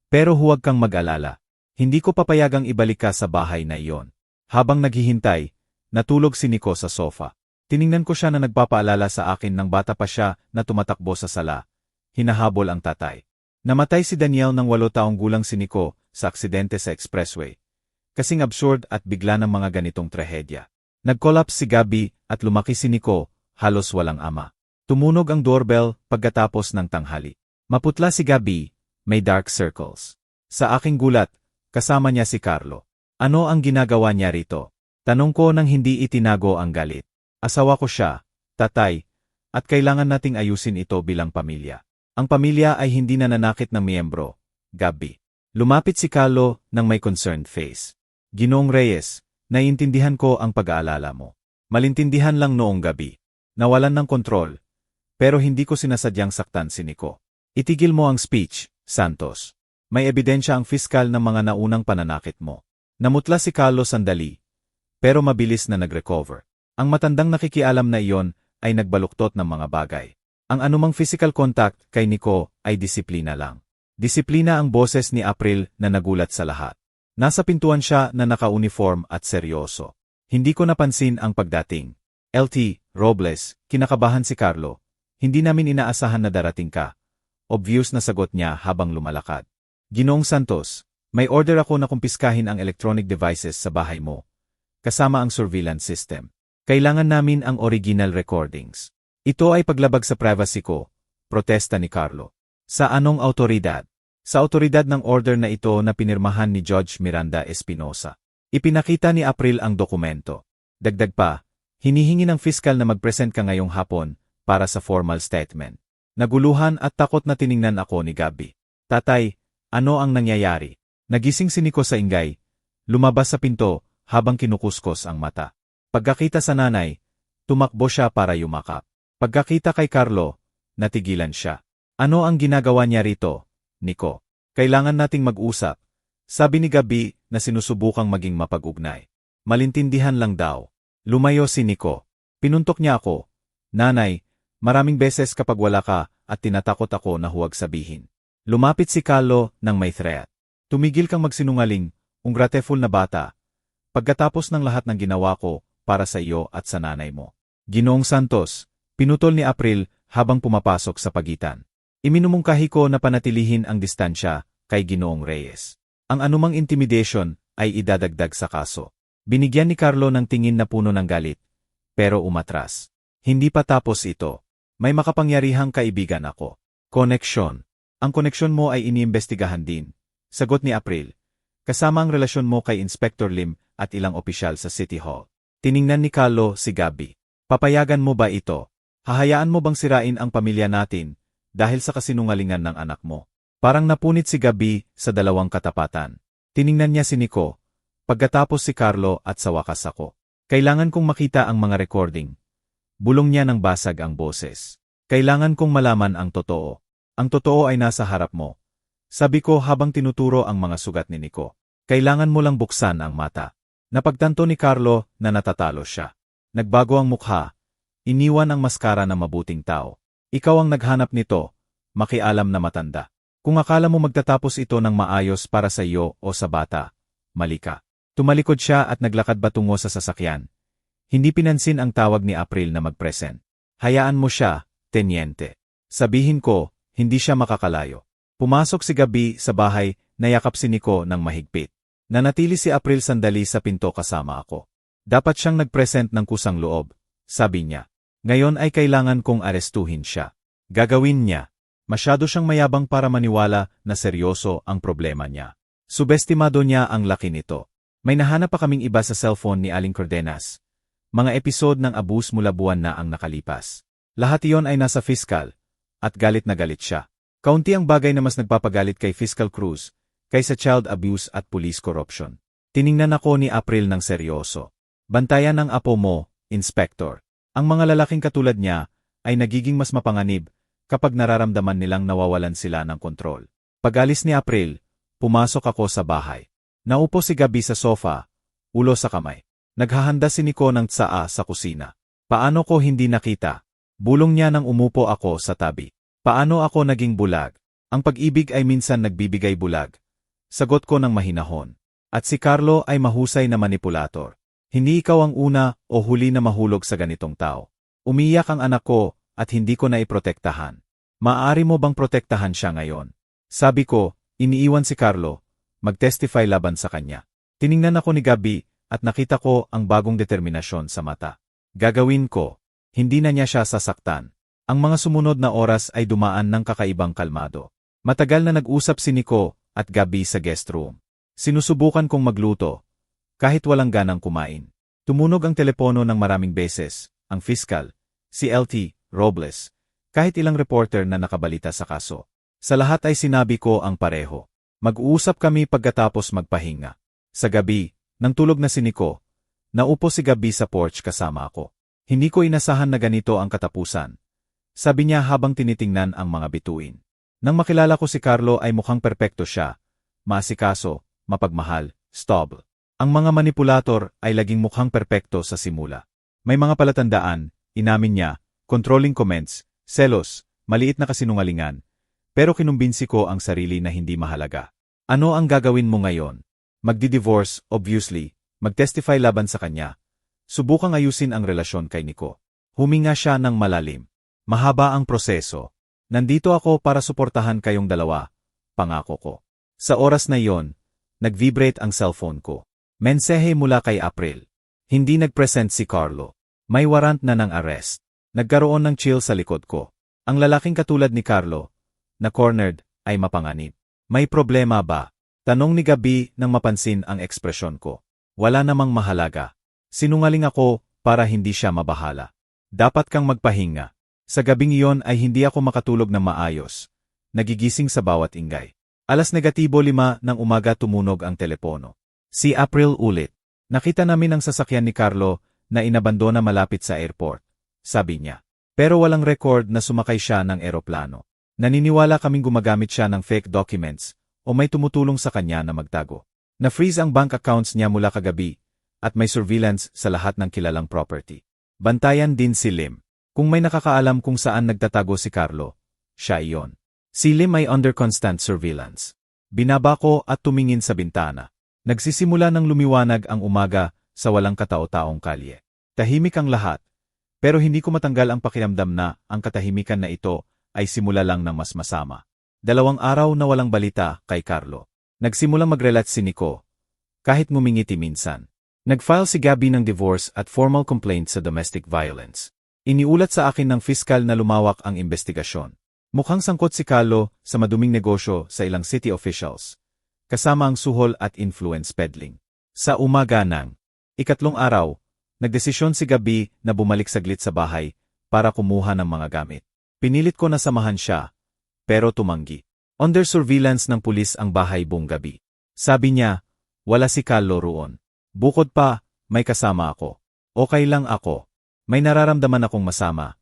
S1: Pero huwag kang mag-alala. Hindi ko papayagang ibalik ka sa bahay na iyon. Habang naghihintay, natulog si Nico sa sofa. Tiningnan ko siya na nagpapaalala sa akin ng bata pa siya na tumatakbo sa sala. Hinahabol ang tatay. Namatay si Daniel ng 8 taong gulang si Nico sa aksidente sa expressway. Kasing absurd at bigla ng mga ganitong trahedya. Nag-collapse si Gabi at lumaki si Nico, halos walang ama. Tumunog ang doorbell pagkatapos ng tanghali. Maputla si Gabi, may dark circles. Sa aking gulat, kasama niya si Carlo. Ano ang ginagawa niya rito? Tanong ko nang hindi itinago ang galit. Asawa ko siya, tatay, at kailangan nating ayusin ito bilang pamilya. Ang pamilya ay hindi nananakit ng miyembro, Gabi. Lumapit si Carlo nang may concerned face. Ginoong Reyes, naiintindihan ko ang pag-aalala mo. Malintindihan lang noong gabi. Nawalan ng kontrol. Pero hindi ko sinasadyang saktan si Nico. Itigil mo ang speech, Santos. May ebidensya ang fiskal ng mga naunang pananakit mo. Namutla si Carlos sandali, pero mabilis na nag-recover. Ang matandang nakikialam na iyon ay nagbaluktot ng mga bagay. Ang anumang physical contact kay Nico ay disiplina lang. Disiplina ang boses ni April na nagulat sa lahat. Nasa pintuan siya na naka-uniform at seryoso. Hindi ko napansin ang pagdating. LT Robles, kinakabahan si Carlo. Hindi namin inaasahan na darating ka. Obvious na sagot niya habang lumalakad. Ginoong Santos, may order ako na kumpiskahin ang electronic devices sa bahay mo. Kasama ang surveillance system. Kailangan namin ang original recordings. Ito ay paglabag sa privacy ko, protesta ni Carlo. Sa anong autoridad? Sa autoridad ng order na ito na pinirmahan ni Judge Miranda Espinosa. Ipinakita ni April ang dokumento. Dagdag pa, hinihingi ng fiscal na mag-present ka ngayong hapon para sa formal statement. Naguluhan at takot na tiningnan ako ni Gabby. Tatay, ano ang nangyayari? Nagising si Nico sa ingay. Lumabas sa pinto habang kinukuskos ang mata. Pagkakita sa nanay, tumakbo siya para yumakap. Pagkakita kay Carlo, natigilan siya. Ano ang ginagawa niya rito, Nico? Kailangan nating mag-usap. Sabi ni Gabby na sinusubukang maging mapag-ugnay. Malintindihan lang daw. Lumayo si Nico. Pinuntok niya ako. Nanay, maraming beses kapag wala ka at tinatakot ako na huwag sabihin. Lumapit si Carlo nang may threat. Tumigil kang magsinungaling, ungrateful na bata. Pagkatapos ng lahat ng ginawa ko para sa iyo at sa nanay mo. Ginoong Santos, pinutol ni April habang pumapasok sa pagitan. Iminumungkahi ko na panatilihin ang distansya kay Ginoong Reyes. Ang anumang intimidation ay idadagdag sa kaso. Binigyan ni Carlo ng tingin na puno ng galit, pero umatras. Hindi pa tapos ito. May makapangyarihang kaibigan ako. Koneksyon. Ang koneksyon mo ay iniimbestigahan din. Sagot ni April. Kasama ang relasyon mo kay Inspector Lim at ilang opisyal sa City Hall. Tiningnan ni Carlo si Gabby. Papayagan mo ba ito? Hahayaan mo bang sirain ang pamilya natin dahil sa kasinungalingan ng anak mo? Parang napunit si Gabby sa dalawang katapatan. Tiningnan niya si Nico. Pagkatapos si Carlo at sa wakas ako. Kailangan kong makita ang mga recording. Bulong niya ng basag ang boses. Kailangan kong malaman ang totoo. Ang totoo ay nasa harap mo. Sabi ko habang tinuturo ang mga sugat ni Nico. Kailangan mo lang buksan ang mata. Napagtanto ni Carlo na natatalo siya. Nagbago ang mukha. Iniwan ang maskara ng mabuting tao. Ikaw ang naghanap nito. Makialam na matanda. Kung akala mo magtatapos ito ng maayos para sa iyo o sa bata, mali ka. Tumalikod siya at naglakad patungo sa sasakyan. Hindi pinansin ang tawag ni April na mag-present. Hayaan mo siya, tenyente. Sabihin ko, hindi siya makakalayo. Pumasok si Gabby sa bahay, nayakap si Nico ng mahigpit. Nanatili si April sandali sa pinto kasama ako. Dapat siyang nag-present ng kusang loob, sabi niya. Ngayon ay kailangan kong arestuhin siya. Gagawin niya. Masyado siyang mayabang para maniwala na seryoso ang problema niya. Subestimado niya ang laki nito. May nahanap pa kaming iba sa cellphone ni Aling Cardenas. Mga episode ng abuse mula buwan na ang nakalipas. Lahat iyon ay nasa fiscal, at galit na galit siya. Kaunti ang bagay na mas nagpapagalit kay Fiscal Cruz, kaysa child abuse at police corruption. Tiningnan ako ni April ng seryoso. Bantayan ang apo mo, Inspector. Ang mga lalaking katulad niya ay nagiging mas mapanganib kapag nararamdaman nilang nawawalan sila ng kontrol. Pag-alis ni April, pumasok ako sa bahay. Naupo si Gabby sa sofa, ulo sa kamay. Naghahanda si Nico ng tsaa sa kusina. Paano ko hindi nakita? Bulong niya nang umupo ako sa tabi. Paano ako naging bulag? Ang pag-ibig ay minsan nagbibigay bulag. Sagot ko ng mahinahon. At si Carlo ay mahusay na manipulator. Hindi ikaw ang una o huli na mahulog sa ganitong tao. Umiyak ang anak ko at hindi ko na iprotektahan. Maaari mo bang protektahan siya ngayon? Sabi ko, iniiwan si Carlo. Mag-testify laban sa kanya. Tiningnan ako ni Gabby at nakita ko ang bagong determinasyon sa mata. Gagawin ko. Hindi na niya siya sasaktan. Ang mga sumunod na oras ay dumaan ng kakaibang kalmado. Matagal na nag-usap si Nico at Gabby sa guest room. Sinusubukan kong magluto, kahit walang ganang kumain. Tumunog ang telepono ng maraming beses, ang fiscal, si LT Robles, kahit ilang reporter na nakabalita sa kaso. Sa lahat ay sinabi ko ang pareho. Mag-uusap kami pagkatapos magpahinga. Sa gabi, nang tulog na si Nico, naupo si Gabby sa porch kasama ako. Hindi ko inasahan na ganito ang katapusan. Sabi niya habang tinitingnan ang mga bituin. Nang makilala ko si Carlo ay mukhang perpekto siya. Maasikaso, mapagmahal, stable. Ang mga manipulator ay laging mukhang perpekto sa simula. May mga palatandaan, inamin niya, controlling comments, selos, maliit na kasinungalingan. Pero kinumbinsi ko ang sarili na hindi mahalaga. Ano ang gagawin mo ngayon? Magdi-divorce, obviously, mag-testify laban sa kanya. Subukang ayusin ang relasyon kay Nico. Huminga siya ng malalim. Mahaba ang proseso. Nandito ako para suportahan kayong dalawa. Pangako ko. Sa oras na iyon, nag-vibrate ang cellphone ko. Mensahe mula kay April. Hindi nag-present si Carlo. May warrant na ng arrest. Nagkaroon ng chill sa likod ko. Ang lalaking katulad ni Carlo, na cornered, ay mapanganib. May problema ba? Tanong ni Gabby nang mapansin ang ekspresyon ko. Wala namang mahalaga. Sinungaling ako para hindi siya mabahala. Dapat kang magpahinga. Sa gabing iyon ay hindi ako makatulog ng maayos. Nagigising sa bawat ingay. 5:05 ng umaga tumunog ang telepono. Si April ulit. Nakita namin ang sasakyan ni Carlo na inabandona malapit sa airport. Sabi niya. Pero walang record na sumakay siya ng eroplano. Naniniwala kaming gumagamit siya ng fake documents o may tumutulong sa kanya na magtago. Na-freeze ang bank accounts niya mula kagabi at may surveillance sa lahat ng kilalang property. Bantayan din si Lim. Kung may nakakaalam kung saan nagtatago si Carlo, siya iyon. Si Lim ay under constant surveillance. Binaba ko at tumingin sa bintana. Nagsisimula ng lumiwanag ang umaga sa walang katao-taong kalye. Tahimik ang lahat, pero hindi ko matanggal ang pakiramdam na ang katahimikan na ito ay simula lang ng mas masama. 2 araw na walang balita kay Carlo. Nagsimulang mag-relate si Nico, kahit ngumingiti minsan. Nag-file si Gabby ng divorce at formal complaint sa domestic violence. Iniulat sa akin ng fiskal na lumawak ang investigasyon. Mukhang sangkot si Carlo sa maduming negosyo sa ilang city officials, kasama ang suhol at influence peddling. Sa umaga ng 3 araw, nagdesisyon si Gabby na bumalik saglit sa bahay para kumuha ng mga gamit. Pinilit ko na samahan siya, pero tumanggi. Under surveillance ng pulis ang bahay buong gabi. Sabi niya, wala si Carlo roon. Bukod pa, may kasama ako. Okay lang ako. May nararamdaman akong masama.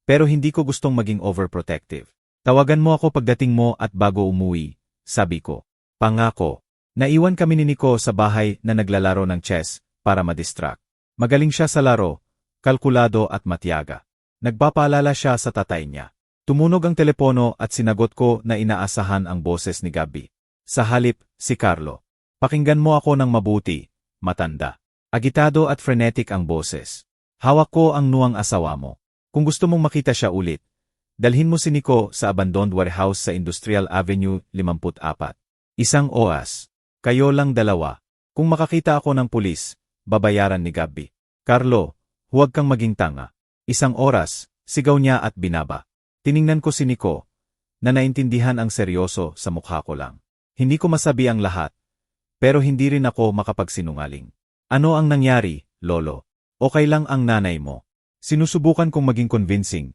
S1: Pero hindi ko gustong maging overprotective. Tawagan mo ako pagdating mo at bago umuwi, sabi ko. Pangako. Naiwan kami ni Nico sa bahay na naglalaro ng chess para madistract. Magaling siya sa laro, kalkulado at matyaga. Nagpapaalala siya sa tatay niya. Tumunog ang telepono at sinagot ko na inaasahan ang boses ni Gabby. Sa halip, si Carlo. Pakinggan mo ako ng mabuti, matanda. Agitado at frenetic ang boses. Hawak ko ang nuwang asawa mo. Kung gusto mong makita siya ulit, dalhin mo si Nico sa abandoned warehouse sa Industrial Avenue 54. 1 oras. Kayo lang 2. Kung makakita ako ng pulis, babayaran ni Gabby. Carlo, huwag kang maging tanga. 1 oras, sigaw niya at binaba. Tiningnan ko si Nico, na naintindihan ang seryoso sa mukha ko lang. Hindi ko masabi ang lahat, pero hindi rin ako makapagsinungaling. Ano ang nangyari, Lolo? Okay lang ang nanay mo. Sinusubukan kong maging convincing,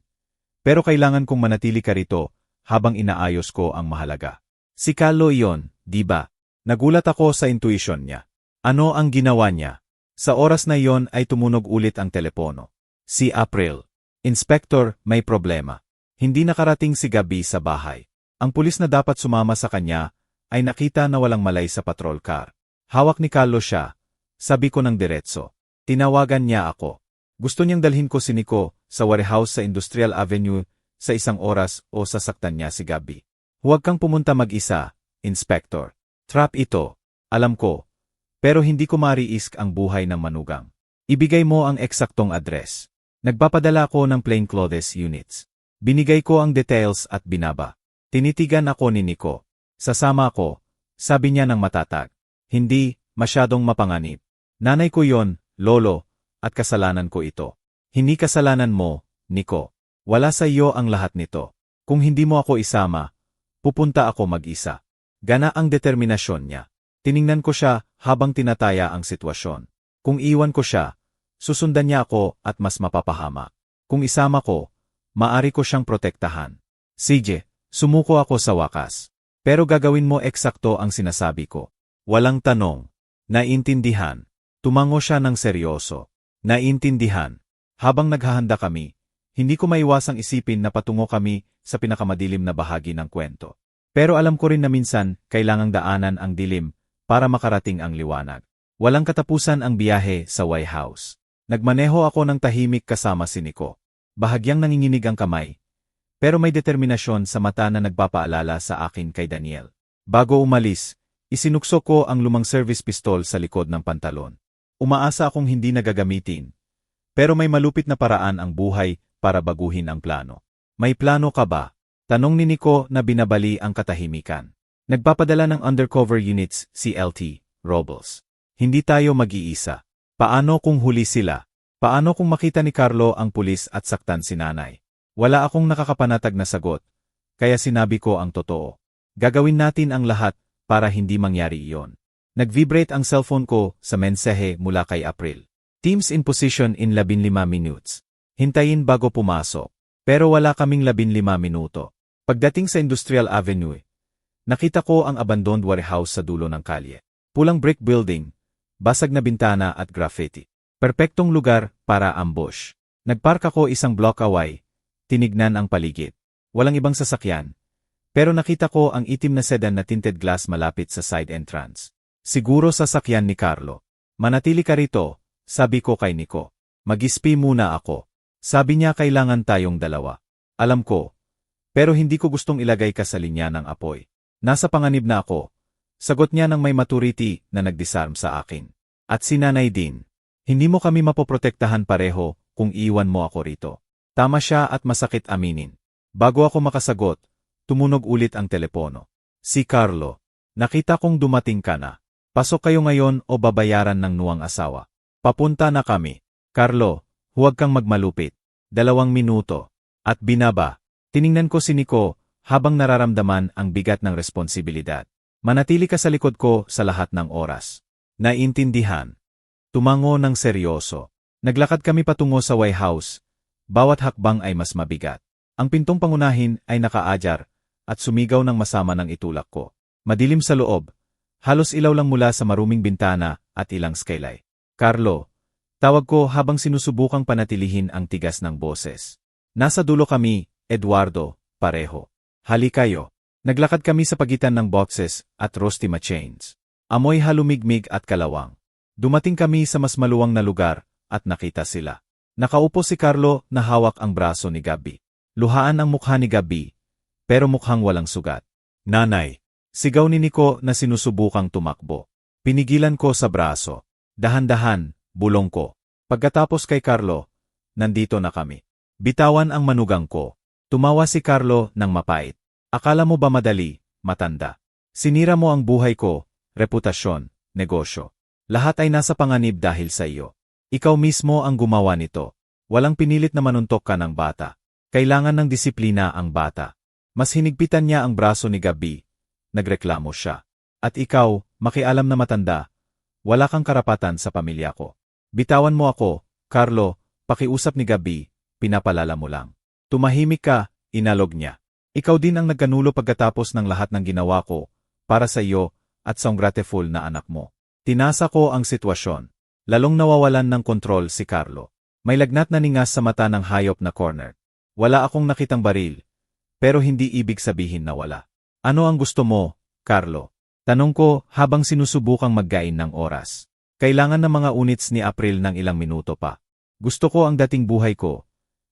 S1: pero kailangan kong manatili ka rito habang inaayos ko ang mahalaga. Si Carlo iyon, di ba? Nagulat ako sa intuition niya. Ano ang ginawa niya? Sa oras na iyon ay tumunog ulit ang telepono. Si April. Inspector, may problema. Hindi nakarating si Gabby sa bahay. Ang pulis na dapat sumama sa kanya ay nakita na walang malay sa patrol car. Hawak ni Carlo siya. Sabi ko ng diretso. Tinawagan niya ako. Gusto niyang dalhin ko si Nico sa warehouse sa Industrial Avenue sa 1 oras o sasaktan niya si Gabby. Huwag kang pumunta mag-isa, Inspector. Trap ito. Alam ko. Pero hindi ko mariisk ang buhay ng manugang. Ibigay mo ang eksaktong address. Nagpapadala ko ng plainclothes units. Binigay ko ang details at binaba. Tinitigan ako ni Nico. Sasama ako, sabi niya ng matatag. Hindi, masyadong mapanganib. Nanay ko yon, Lolo, at kasalanan ko ito. Hindi kasalanan mo, Nico. Wala sa iyo ang lahat nito. Kung hindi mo ako isama, pupunta ako mag-isa. Gana ang determinasyon niya. Tiningnan ko siya habang tinataya ang sitwasyon. Kung iwan ko siya, susundan niya ako at mas mapapahama. Kung isama ko, maari ko siyang protektahan. Sige, sumuko ako sa wakas. Pero gagawin mo eksakto ang sinasabi ko. Walang tanong. Naintindihan. Tumango siya ng seryoso. Naintindihan. Habang naghahanda kami, hindi ko maiwasang isipin na patungo kami sa pinakamadilim na bahagi ng kwento. Pero alam ko rin na minsan kailangang daanan ang dilim para makarating ang liwanag. Walang katapusan ang biyahe sa White House. Nagmaneho ako ng tahimik kasama si Nico. Bahagyang nanginginig ang kamay, pero may determinasyon sa mata na nagpapaalala sa akin kay Daniel. Bago umalis, isinukso ko ang lumang service pistol sa likod ng pantalon. Umaasa akong hindi nagagamitin, pero may malupit na paraan ang buhay para baguhin ang plano. May plano ka ba? Tanong ni Nico na binabali ang katahimikan. Nagpapadala ng undercover units si LT Robles. Hindi tayo mag-iisa. Paano kung huli sila? Paano kung makita ni Carlo ang pulis at saktan si nanay? Wala akong nakakapanatag na sagot, kaya sinabi ko ang totoo. Gagawin natin ang lahat para hindi mangyari iyon. Nag-vibrate ang cellphone ko sa mensahe mula kay April. Teams in position in 15 minutes. Hintayin bago pumasok. Pero wala kaming 15 minuto. Pagdating sa Industrial Avenue, nakita ko ang abandoned warehouse sa dulo ng kalye. Pulang brick building, basag na bintana at graffiti. Perpektong lugar para ambush. Nagpark ako isang block away, tinignan ang paligid. Walang ibang sasakyan. Pero nakita ko ang itim na sedan na tinted glass malapit sa side entrance. Siguro sasakyan ni Carlo. Manatili ka rito, sabi ko kay Nico. Mag-ispi muna ako. Sabi niya kailangan tayong dalawa. Alam ko. Pero hindi ko gustong ilagay ka sa linya ng apoy. Nasa panganib na ako. Sagot niya ng may maturity na nag-disarm sa akin. At si nanay din. Hindi mo kami mapoprotektahan pareho kung iwan mo ako rito. Tama siya at masakit aminin. Bago ako makasagot, tumunog ulit ang telepono. Si Carlo. Nakita kong dumating ka na. Pasok kayo ngayon o babayaran ng nuwang asawa. Papunta na kami. Carlo, huwag kang magmalupit. 2 minuto. At binaba. Tiningnan ko si Nico habang nararamdaman ang bigat ng responsibilidad. Manatili ka sa likod ko sa lahat ng oras. Naiintindihan. Tumango ng seryoso. Naglakad kami patungo sa warehouse. Bawat hakbang ay mas mabigat. Ang pintong pangunahin ay nakaadyar at sumigaw ng masama ng itulak ko. Madilim sa loob. Halos ilaw lang mula sa maruming bintana at ilang skylight. Carlo, tawag ko habang sinusubukang panatilihin ang tigas ng boses. Nasa dulo kami, Eduardo, pareho. Hali kayo. Naglakad kami sa pagitan ng boxes at rusty chains. Amoy halumigmig at kalawang. Dumating kami sa mas maluwang na lugar at nakita sila. Nakaupo si Carlo na hawak ang braso ni Gabi. Luhaan ang mukha ni Gabi, pero mukhang walang sugat. Nanay, sigaw ni Nico na sinusubukang tumakbo. Pinigilan ko sa braso. Dahan-dahan, bulong ko. Pagkatapos kay Carlo, nandito na kami. Bitawan ang manugang ko. Tumawa si Carlo ng mapait. Akala mo ba madali, matanda? Sinira mo ang buhay ko, reputasyon, negosyo. Lahat ay nasa panganib dahil sa iyo. Ikaw mismo ang gumawa nito. Walang pinilit na manuntok ka ng bata. Kailangan ng disiplina ang bata. Mas hinigpitan niya ang braso ni Gabi. Nagreklamo siya. At ikaw, makialam na matanda, wala kang karapatan sa pamilya ko. Bitawan mo ako, Carlo, pakiusap ni Gabi, pinapalala mo lang. Tumahimik ka, inalog niya. Ikaw din ang nagkanulo pagkatapos ng lahat ng ginawa ko, para sa iyo, at sa grateful na anak mo. Tinasa ko ang sitwasyon. Lalong nawawalan ng kontrol si Carlo. May lagnat na ningas sa mata ng hayop na corner. Wala akong nakitang baril, pero hindi ibig sabihin na wala. Ano ang gusto mo, Carlo? Tanong ko habang sinusubukang maggain ng oras. Kailangan ng mga units ni April ng ilang minuto pa. Gusto ko ang dating buhay ko.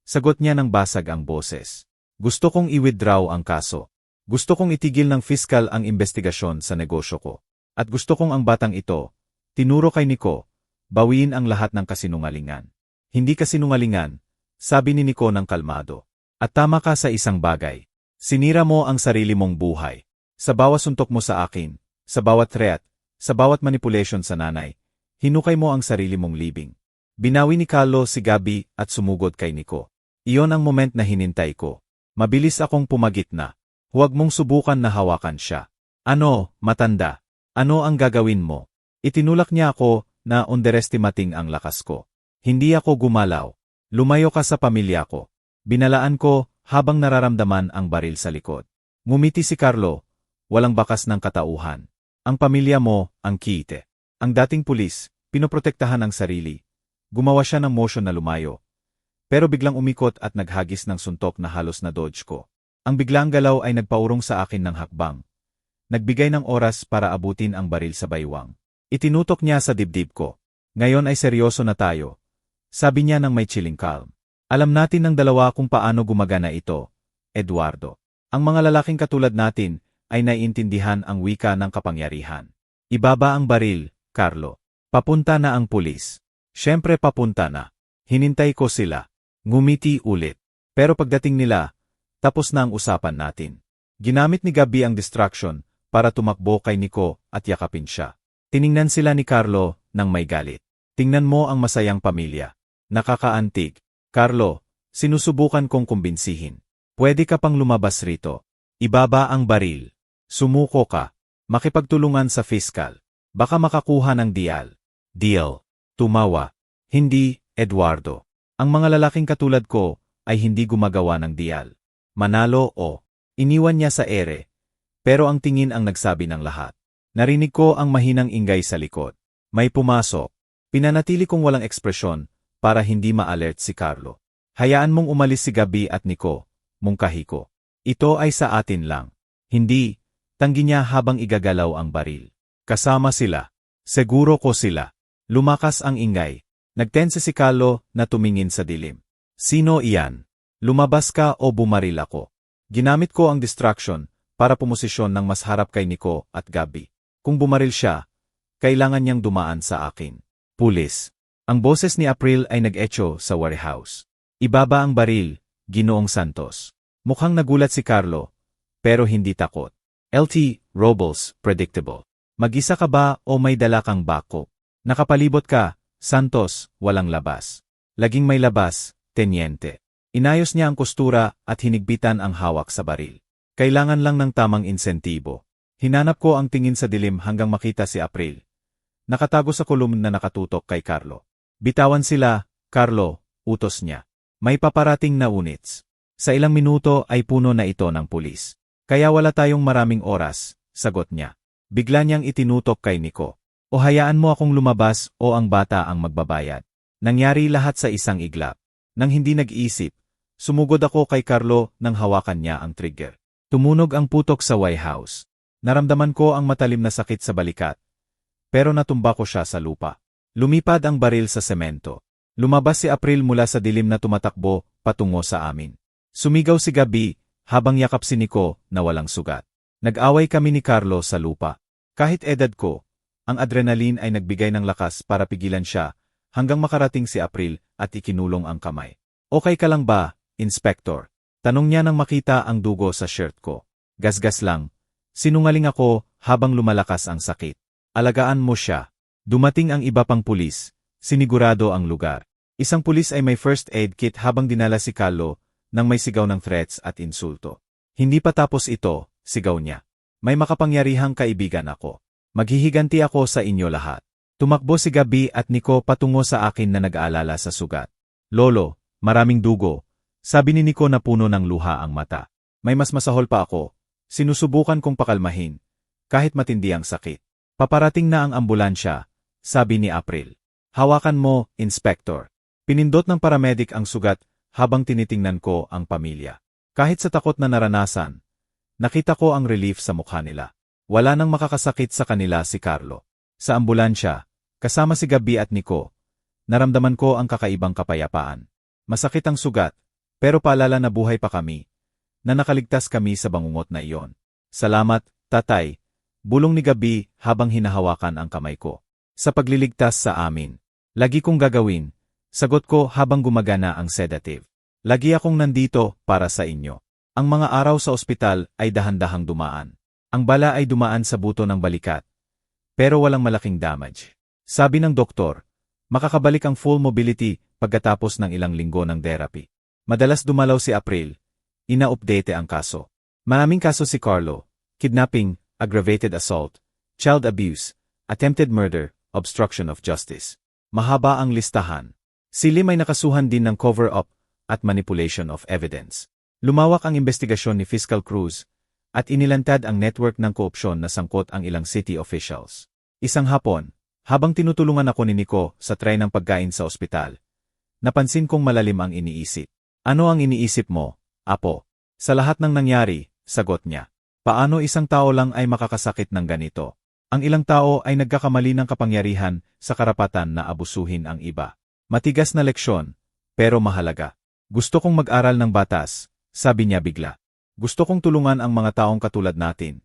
S1: Sagot niya ng basag ang boses. Gusto kong i-withdraw ang kaso. Gusto kong itigil ng fiscal ang investigasyon sa negosyo ko. At gusto kong ang batang ito, tinuro kay Nico, bawiin ang lahat ng kasinungalingan. Hindi kasinungalingan, sabi ni Nico ng kalmado. At tama ka sa isang bagay. Sinira mo ang sarili mong buhay. Sa bawat suntok mo sa akin, sa bawat threat, sa bawat manipulation sa nanay, hinukay mo ang sarili mong libing. Binawi ni Carlo si Gabi at sumugod kay Nico. Iyon ang moment na hinintay ko. Mabilis akong pumagitna. Huwag mong subukan na hawakan siya. Ano, matanda? Ano ang gagawin mo? Itinulak niya ako na underestimating ang lakas ko. Hindi ako gumalaw. Lumayo ka sa pamilya ko. Binalaan ko habang nararamdaman ang baril sa likod. Ngumiti si Carlo. Walang bakas ng katauhan. Ang pamilya mo, ang kite. Ang dating pulis, pinoprotektahan ang sarili. Gumawa siya ng motion na lumayo. Pero biglang umikot at naghagis ng suntok na halos na dodge ko. Ang biglang galaw ay nagpaurong sa akin ng hakbang. Nagbigay ng oras para abutin ang baril sa baywang. Itinutok niya sa dibdib ko. Ngayon ay seryoso na tayo. Sabi niya ng may chilling calm. Alam natin ng dalawa kung paano gumagana ito, Eduardo. Ang mga lalaking katulad natin ay naiintindihan ang wika ng kapangyarihan. Ibaba ang baril, Carlo. Papunta na ang pulis. Siyempre papunta na. Hinintay ko sila. Ngumiti ulit. Pero pagdating nila, tapos na ang usapan natin. Ginamit ni Gabi ang distraction para tumakbo kay Nico at yakapin siya. Tiningnan sila ni Carlo nang may galit. Tingnan mo ang masayang pamilya. Nakakaantig. Carlo, sinusubukan kong kumbinsihin. Pwede ka pang lumabas rito. Ibaba ang baril. Sumuko ka. Makipagtulungan sa fiscal. Baka makakuha ng deal. Deal. Tumawa. Hindi, Eduardo. Ang mga lalaking katulad ko ay hindi gumagawa ng dial. Manalo o iniwan niya sa ere. Pero ang tingin ang nagsabi ng lahat. Narinig ko ang mahinang ingay sa likod. May pumasok. Pinanatili kong walang ekspresyon para hindi ma-alert si Carlo. Hayaan mong umalis si Gabi at Nico, mungkahi ko. Ito ay sa atin lang. Hindi, tanggi niya habang igagalaw ang baril. Kasama sila. Seguro ko sila. Lumakas ang ingay. Nagtense si Carlo na tumingin sa dilim. Sino iyan? Lumabas ka o bumaril ako? Ginamit ko ang distraction para pumosisyon ng mas harap kay Nico at Gabi. Kung bumaril siya, kailangan niyang dumaan sa akin. Pulis. Ang boses ni April ay nag-echo sa warehouse. Ibaba ang baril, Ginoong Santos. Mukhang nagulat si Carlo, pero hindi takot. LT, Robles, predictable. Mag-isa ka ba o may dala kang backup? Nakapalibot ka, Santos, walang labas. Laging may labas, Tenyente. Inayos niya ang kustura at hinigpitan ang hawak sa baril. Kailangan lang ng tamang insentibo. Hinanap ko ang tingin sa dilim hanggang makita si April. Nakatago sa kolumn na nakatutok kay Carlo. Bitawan sila, Carlo, utos niya. May paparating na units. Sa ilang minuto ay puno na ito ng pulis. Kaya wala tayong maraming oras, sagot niya. Bigla niyang itinutok kay Nico. O hayaan mo akong lumabas o ang bata ang magbabayad. Nangyari lahat sa isang iglap. Nang hindi nag-iisip, sumugod ako kay Carlo nang hawakan niya ang trigger. Tumunog ang putok sa warehouse. Naramdaman ko ang matalim na sakit sa balikat. Pero natumba ko siya sa lupa. Lumipad ang baril sa semento. Lumabas si April mula sa dilim na tumatakbo patungo sa amin. Sumigaw si Gabi habang yakap si Nico na walang sugat. Nag-away kami ni Carlo sa lupa. Kahit edad ko, ang adrenaline ay nagbigay ng lakas para pigilan siya hanggang makarating si April at ikinulong ang kamay. Okay ka lang ba, Inspector? Tanong niya nang makita ang dugo sa shirt ko. Gasgas lang. Sinungaling ako habang lumalakas ang sakit. Alagaan mo siya. Dumating ang iba pang pulis. Sinigurado ang lugar. Isang pulis ay may first aid kit habang dinala si Carlo nang may sigaw ng threats at insulto. Hindi pa tapos ito, sigaw niya. May makapangyarihang kaibigan ako. Maghihiganti ako sa inyo lahat. Tumakbo si Gabi at Nico patungo sa akin na nag-aalala sa sugat. Lolo, maraming dugo. Sabi ni Nico na puno ng luha ang mata. May mas masahol pa ako. Sinusubukan kong pakalmahin. Kahit matindi ang sakit. Paparating na ang ambulansya, sabi ni April. Hawakan mo, Inspector. Pinindot ng paramedic ang sugat habang tinitingnan ko ang pamilya. Kahit sa takot na naranasan, nakita ko ang relief sa mukha nila. Wala nang makakasakit sa kanila si Carlo. Sa ambulansya, kasama si Gabi at Nico, naramdaman ko ang kakaibang kapayapaan. Masakit ang sugat, pero paalala na buhay pa kami, na nakaligtas kami sa bangungot na iyon. Salamat, tatay, bulong ni Gabi habang hinahawakan ang kamay ko. Sa pagliligtas sa amin. Lagi kong gagawin, sagot ko habang gumagana ang sedative. Lagi akong nandito para sa inyo. Ang mga araw sa ospital ay dahan-dahang dumaan. Ang bala ay dumaan sa buto ng balikat, pero walang malaking damage. Sabi ng doktor, makakabalik ang full mobility pagkatapos ng ilang linggo ng therapy. Madalas dumalaw si April, ina-update ang kaso. Maraming kaso si Carlo, kidnapping, aggravated assault, child abuse, attempted murder, obstruction of justice. Mahaba ang listahan. Si Lim ay nakasuhan din ng cover-up at manipulation of evidence. Lumawak ang investigasyon ni Fiscal Cruz, at inilantad ang network ng koopsyon na sangkot ang ilang city officials. Isang hapon, habang tinutulungan ako ni Nico sa tray ng pagkain sa ospital, napansin kong malalim ang iniisip. Ano ang iniisip mo, Apo? Sa lahat ng nangyari, sagot niya. Paano isang tao lang ay makakasakit ng ganito? Ang ilang tao ay nagkakamali ng kapangyarihan sa karapatan na abusuhin ang iba. Matigas na leksyon, pero mahalaga. Gusto kong mag-aral ng batas, sabi niya bigla. Gusto kong tulungan ang mga taong katulad natin,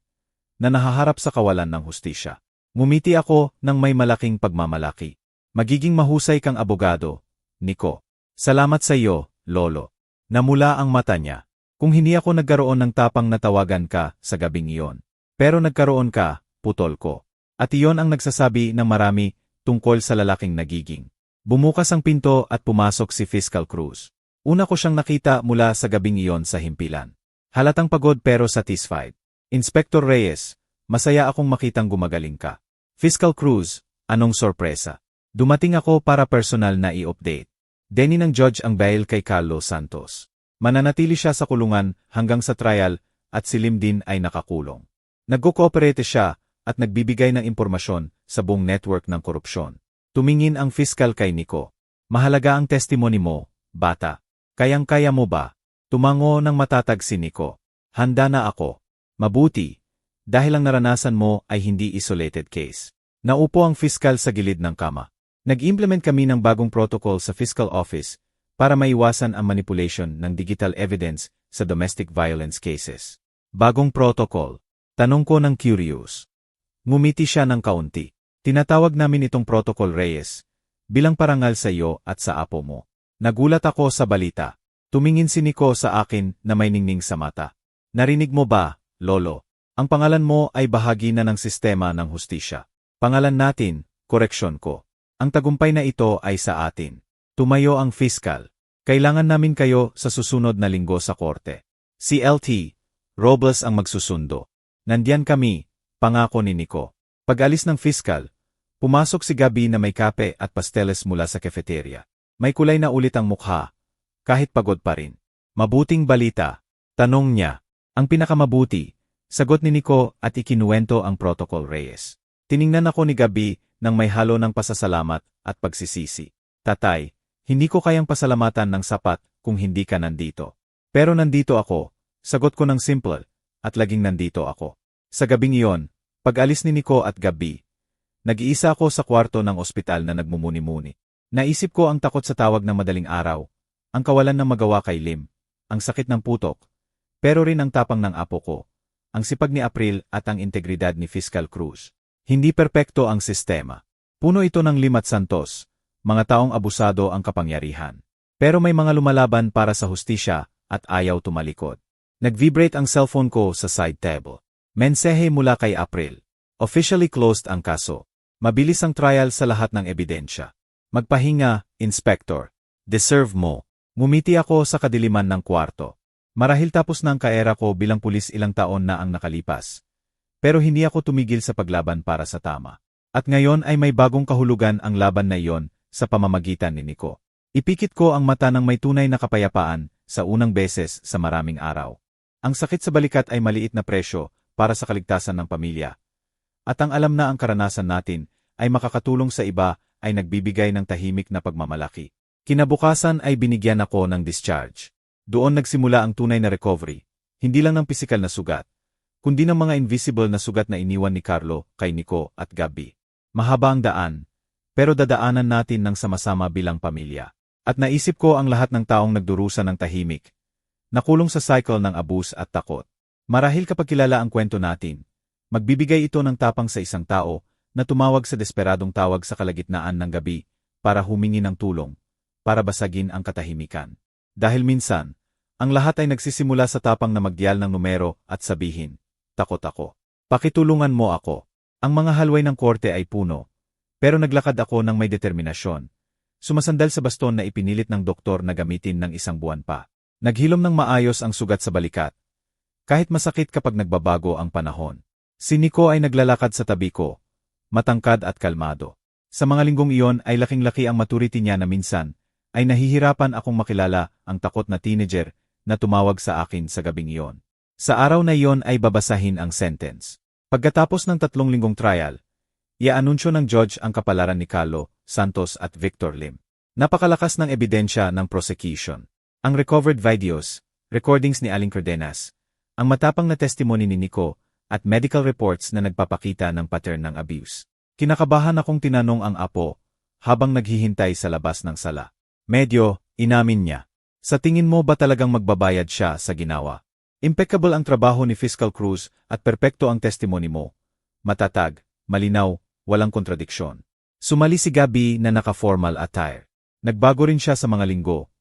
S1: na nahaharap sa kawalan ng hustisya. Ngumiti ako nang may malaking pagmamalaki. Magiging mahusay kang abogado, Nico. Salamat sa iyo, Lolo. Namula ang mata niya. Kung hindi ako nagkaroon ng tapang na tawagan ka sa gabing iyon. Pero nagkaroon ka, putol ko. At iyon ang nagsasabi ng marami tungkol sa lalaking nagiging. Bumukas ang pinto at pumasok si Fiscal Cruz. Una ko siyang nakita mula sa gabing iyon sa himpilan. Halatang pagod pero satisfied. Inspector Reyes, masaya akong makitang gumagaling ka. Fiscal Cruz, anong sorpresa? Dumating ako para personal na i-update. Deni ng judge ang bail kay Carlo Santos. Mananatili siya sa kulungan hanggang sa trial at si Lim din ay nakakulong. Nagko-cooperate siya at nagbibigay ng impormasyon sa buong network ng korupsyon. Tumingin ang fiscal kay Nico. Mahalaga ang testimony mo, bata. Kayang-kaya mo ba? Tumango ng matatag si Nico. Handa na ako. Mabuti. Dahil ang naranasan mo ay hindi isolated case. Naupo ang fiscal sa gilid ng kama. Nag-implement kami ng bagong protocol sa fiscal office para maiwasan ang manipulation ng digital evidence sa domestic violence cases. Bagong protocol. Tanong ko ng curious. Ngumiti siya ng kaunti. Tinatawag namin itong Protocol Reyes, bilang parangal sa iyo at sa apo mo. Nagulat ako sa balita. Tumingin si Nico sa akin na may ningning sa mata. Narinig mo ba, Lolo? Ang pangalan mo ay bahagi na ng sistema ng hustisya. Pangalan natin, koreksyon ko. Ang tagumpay na ito ay sa atin. Tumayo ang fiscal. Kailangan namin kayo sa susunod na linggo sa korte. Si LT Robles ang magsusundo. Nandiyan kami, pangako ni Nico. Pag-alis ng fiscal, pumasok si Gabi na may kape at pasteles mula sa cafeteria. May kulay na ulit ang mukha, kahit pagod pa rin. Mabuting balita, tanong niya. Ang pinakamabuti, sagot ni Nico at ikinuwento ang Protocol Reyes. Tiningnan ako ni Gabi nang may halo ng pasasalamat at pagsisisi. Tatay, hindi ko kayang pasalamatan ng sapat kung hindi ka nandito. Pero nandito ako, sagot ko ng simple, at laging nandito ako. Sa gabing iyon, pag-alis ni Nico at Gabi, nag-iisa ako sa kwarto ng ospital na nagmumuni-muni. Naisip ko ang takot sa tawag ng madaling araw, ang kawalan ng magawa kay Lim, ang sakit ng putok, pero rin ang tapang ng apo ko, ang sipag ni April at ang integridad ni Fiscal Cruz. Hindi perpekto ang sistema. Puno ito ng Lim at Santos, mga taong abusado ang kapangyarihan. Pero may mga lumalaban para sa hustisya at ayaw tumalikod. Nag-vibrate ang cellphone ko sa side table. Mensahe mula kay April. Officially closed ang kaso. Mabilis ang trial sa lahat ng ebidensya. Magpahinga, Inspector. Deserve mo. Ngumiti ako sa kadiliman ng kwarto. Marahil tapos na ang kaera ko bilang pulis ilang taon na ang nakalipas. Pero hindi ako tumigil sa paglaban para sa tama. At ngayon ay may bagong kahulugan ang laban na iyon sa pamamagitan ni Nico. Ipikit ko ang mata ng may tunay na kapayapaan sa unang beses sa maraming araw. Ang sakit sa balikat ay maliit na presyo para sa kaligtasan ng pamilya. At ang alam na ang karanasan natin ay makakatulong sa iba ay nagbibigay ng tahimik na pagmamalaki. Kinabukasan ay binigyan ako ng discharge. Doon nagsimula ang tunay na recovery, hindi lang ng pisikal na sugat, kundi ng mga invisible na sugat na iniwan ni Carlo kay Nico at Gabi. Mahaba ang daan, pero dadaanan natin ng sama-sama bilang pamilya. At naisip ko ang lahat ng taong nagdurusa ng tahimik, nakulong sa cycle ng abuse at takot. Marahil kapag kilala ang kwento natin, magbibigay ito ng tapang sa isang tao na tumawag sa desperadong tawag sa kalagitnaan ng gabi para humingi ng tulong, para basagin ang katahimikan. Dahil minsan, ang lahat ay nagsisimula sa tapang na magdial ng numero at sabihin, takot ako. Pakitulungan mo ako. Ang mga halway ng korte ay puno, pero naglakad ako ng may determinasyon. Sumasandal sa baston na ipinilit ng doktor na gamitin ng isang buwan pa. Naghilom ng maayos ang sugat sa balikat. Kahit masakit kapag nagbabago ang panahon. Si Nico ay naglalakad sa tabi ko, matangkad at kalmado. Sa mga linggong iyon ay laking-laki ang maturity niya na minsan, ay nahihirapan akong makilala ang takot na teenager na tumawag sa akin sa gabing iyon. Sa araw na iyon ay babasahin ang sentence. Pagkatapos ng 3 linggong trial, i-anunsyo ng judge ang kapalaran ni Carlo, Santos at Victor Lim. Napakalakas ng ebidensya ng prosecution. Ang recovered videos, recordings ni Aling Cardenas, ang matapang na testimony ni Nico, at medical reports na nagpapakita ng pattern ng abuse. Kinakabahan akong tinanong ang apo, habang naghihintay sa labas ng sala. Medyo, inamin niya. Sa tingin mo ba talagang magbabayad siya sa ginawa? Impeccable ang trabaho ni Fiscal Cruz at perpekto ang testimony mo. Matatag, malinaw, walang kontradiksyon. Sumali si Gabi na naka-formal attire. Nagbago rin siya sa mga linggo.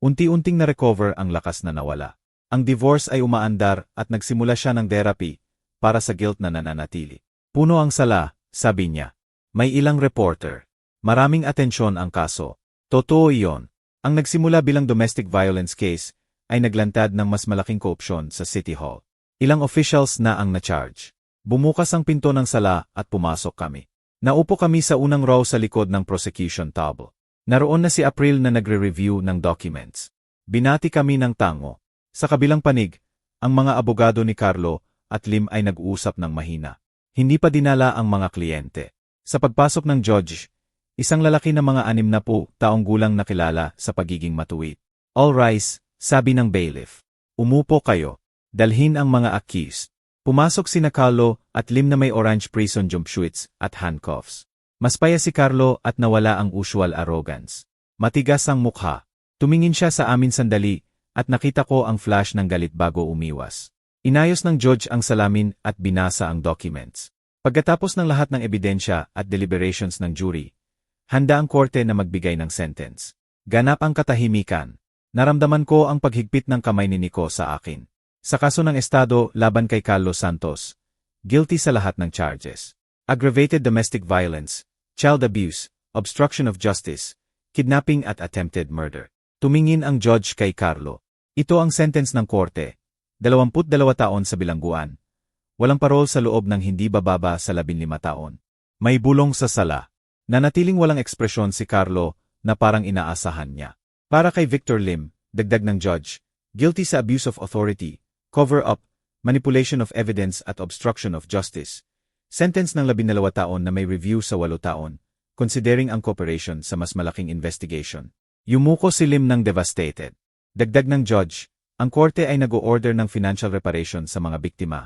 S1: Unti-unting na-recover ang lakas na nawala. Ang divorce ay umaandar at nagsimula siya ng therapy para sa guilt na nananatili. Puno ang sala, sabi niya. May ilang reporter. Maraming atensyon ang kaso. Totoo iyon. Ang nagsimula bilang domestic violence case ay naglantad ng mas malaking korupsyon sa City Hall. Ilang officials na ang na-charge. Bumukas ang pinto ng sala at pumasok kami. Naupo kami sa unang row sa likod ng prosecution table. Naroon na si April na nagre-review ng documents. Binati kami ng tango. Sa kabilang panig, ang mga abogado ni Carlo at Lim ay nag-uusap ng mahina. Hindi pa dinala ang mga kliyente. Sa pagpasok ng judge, isang lalaki na mga 60 taong gulang na kilala sa pagiging matuwid. All rise, sabi ng bailiff. Umupo kayo. Dalhin ang mga accused. Pumasok sina Carlo at Lim na may orange prison jumpsuits at handcuffs. Maspaya si Carlo at nawala ang usual arrogance. Matigas ang mukha. Tumingin siya sa amin sandali at nakita ko ang flash ng galit bago umiwas. Inayos ng judge ang salamin at binasa ang documents. Pagkatapos ng lahat ng ebidensya at deliberations ng jury, handa ang korte na magbigay ng sentence. Ganap ang katahimikan. Naramdaman ko ang paghigpit ng kamay ni Nico sa akin. Sa kaso ng Estado laban kay Carlos Santos, guilty sa lahat ng charges. Aggravated domestic violence, child abuse, obstruction of justice, kidnapping at attempted murder. Tumingin ang judge kay Carlo. Ito ang sentence ng korte. 22 taon sa bilangguan. Walang parol sa loob ng hindi bababa sa 15 taon. May bulong sa sala. Nanatiling walang ekspresyon si Carlo na parang inaasahan niya. Para kay Victor Lim, dagdag ng judge, guilty sa abuse of authority, cover-up, manipulation of evidence at obstruction of justice. Sentence ng 12 taon na may review sa 8 taon, considering ang cooperation sa mas malaking investigation. Yumuko si Lim ng devastated. Dagdag ng judge, ang korte ay nag-o-order ng financial reparation sa mga biktima.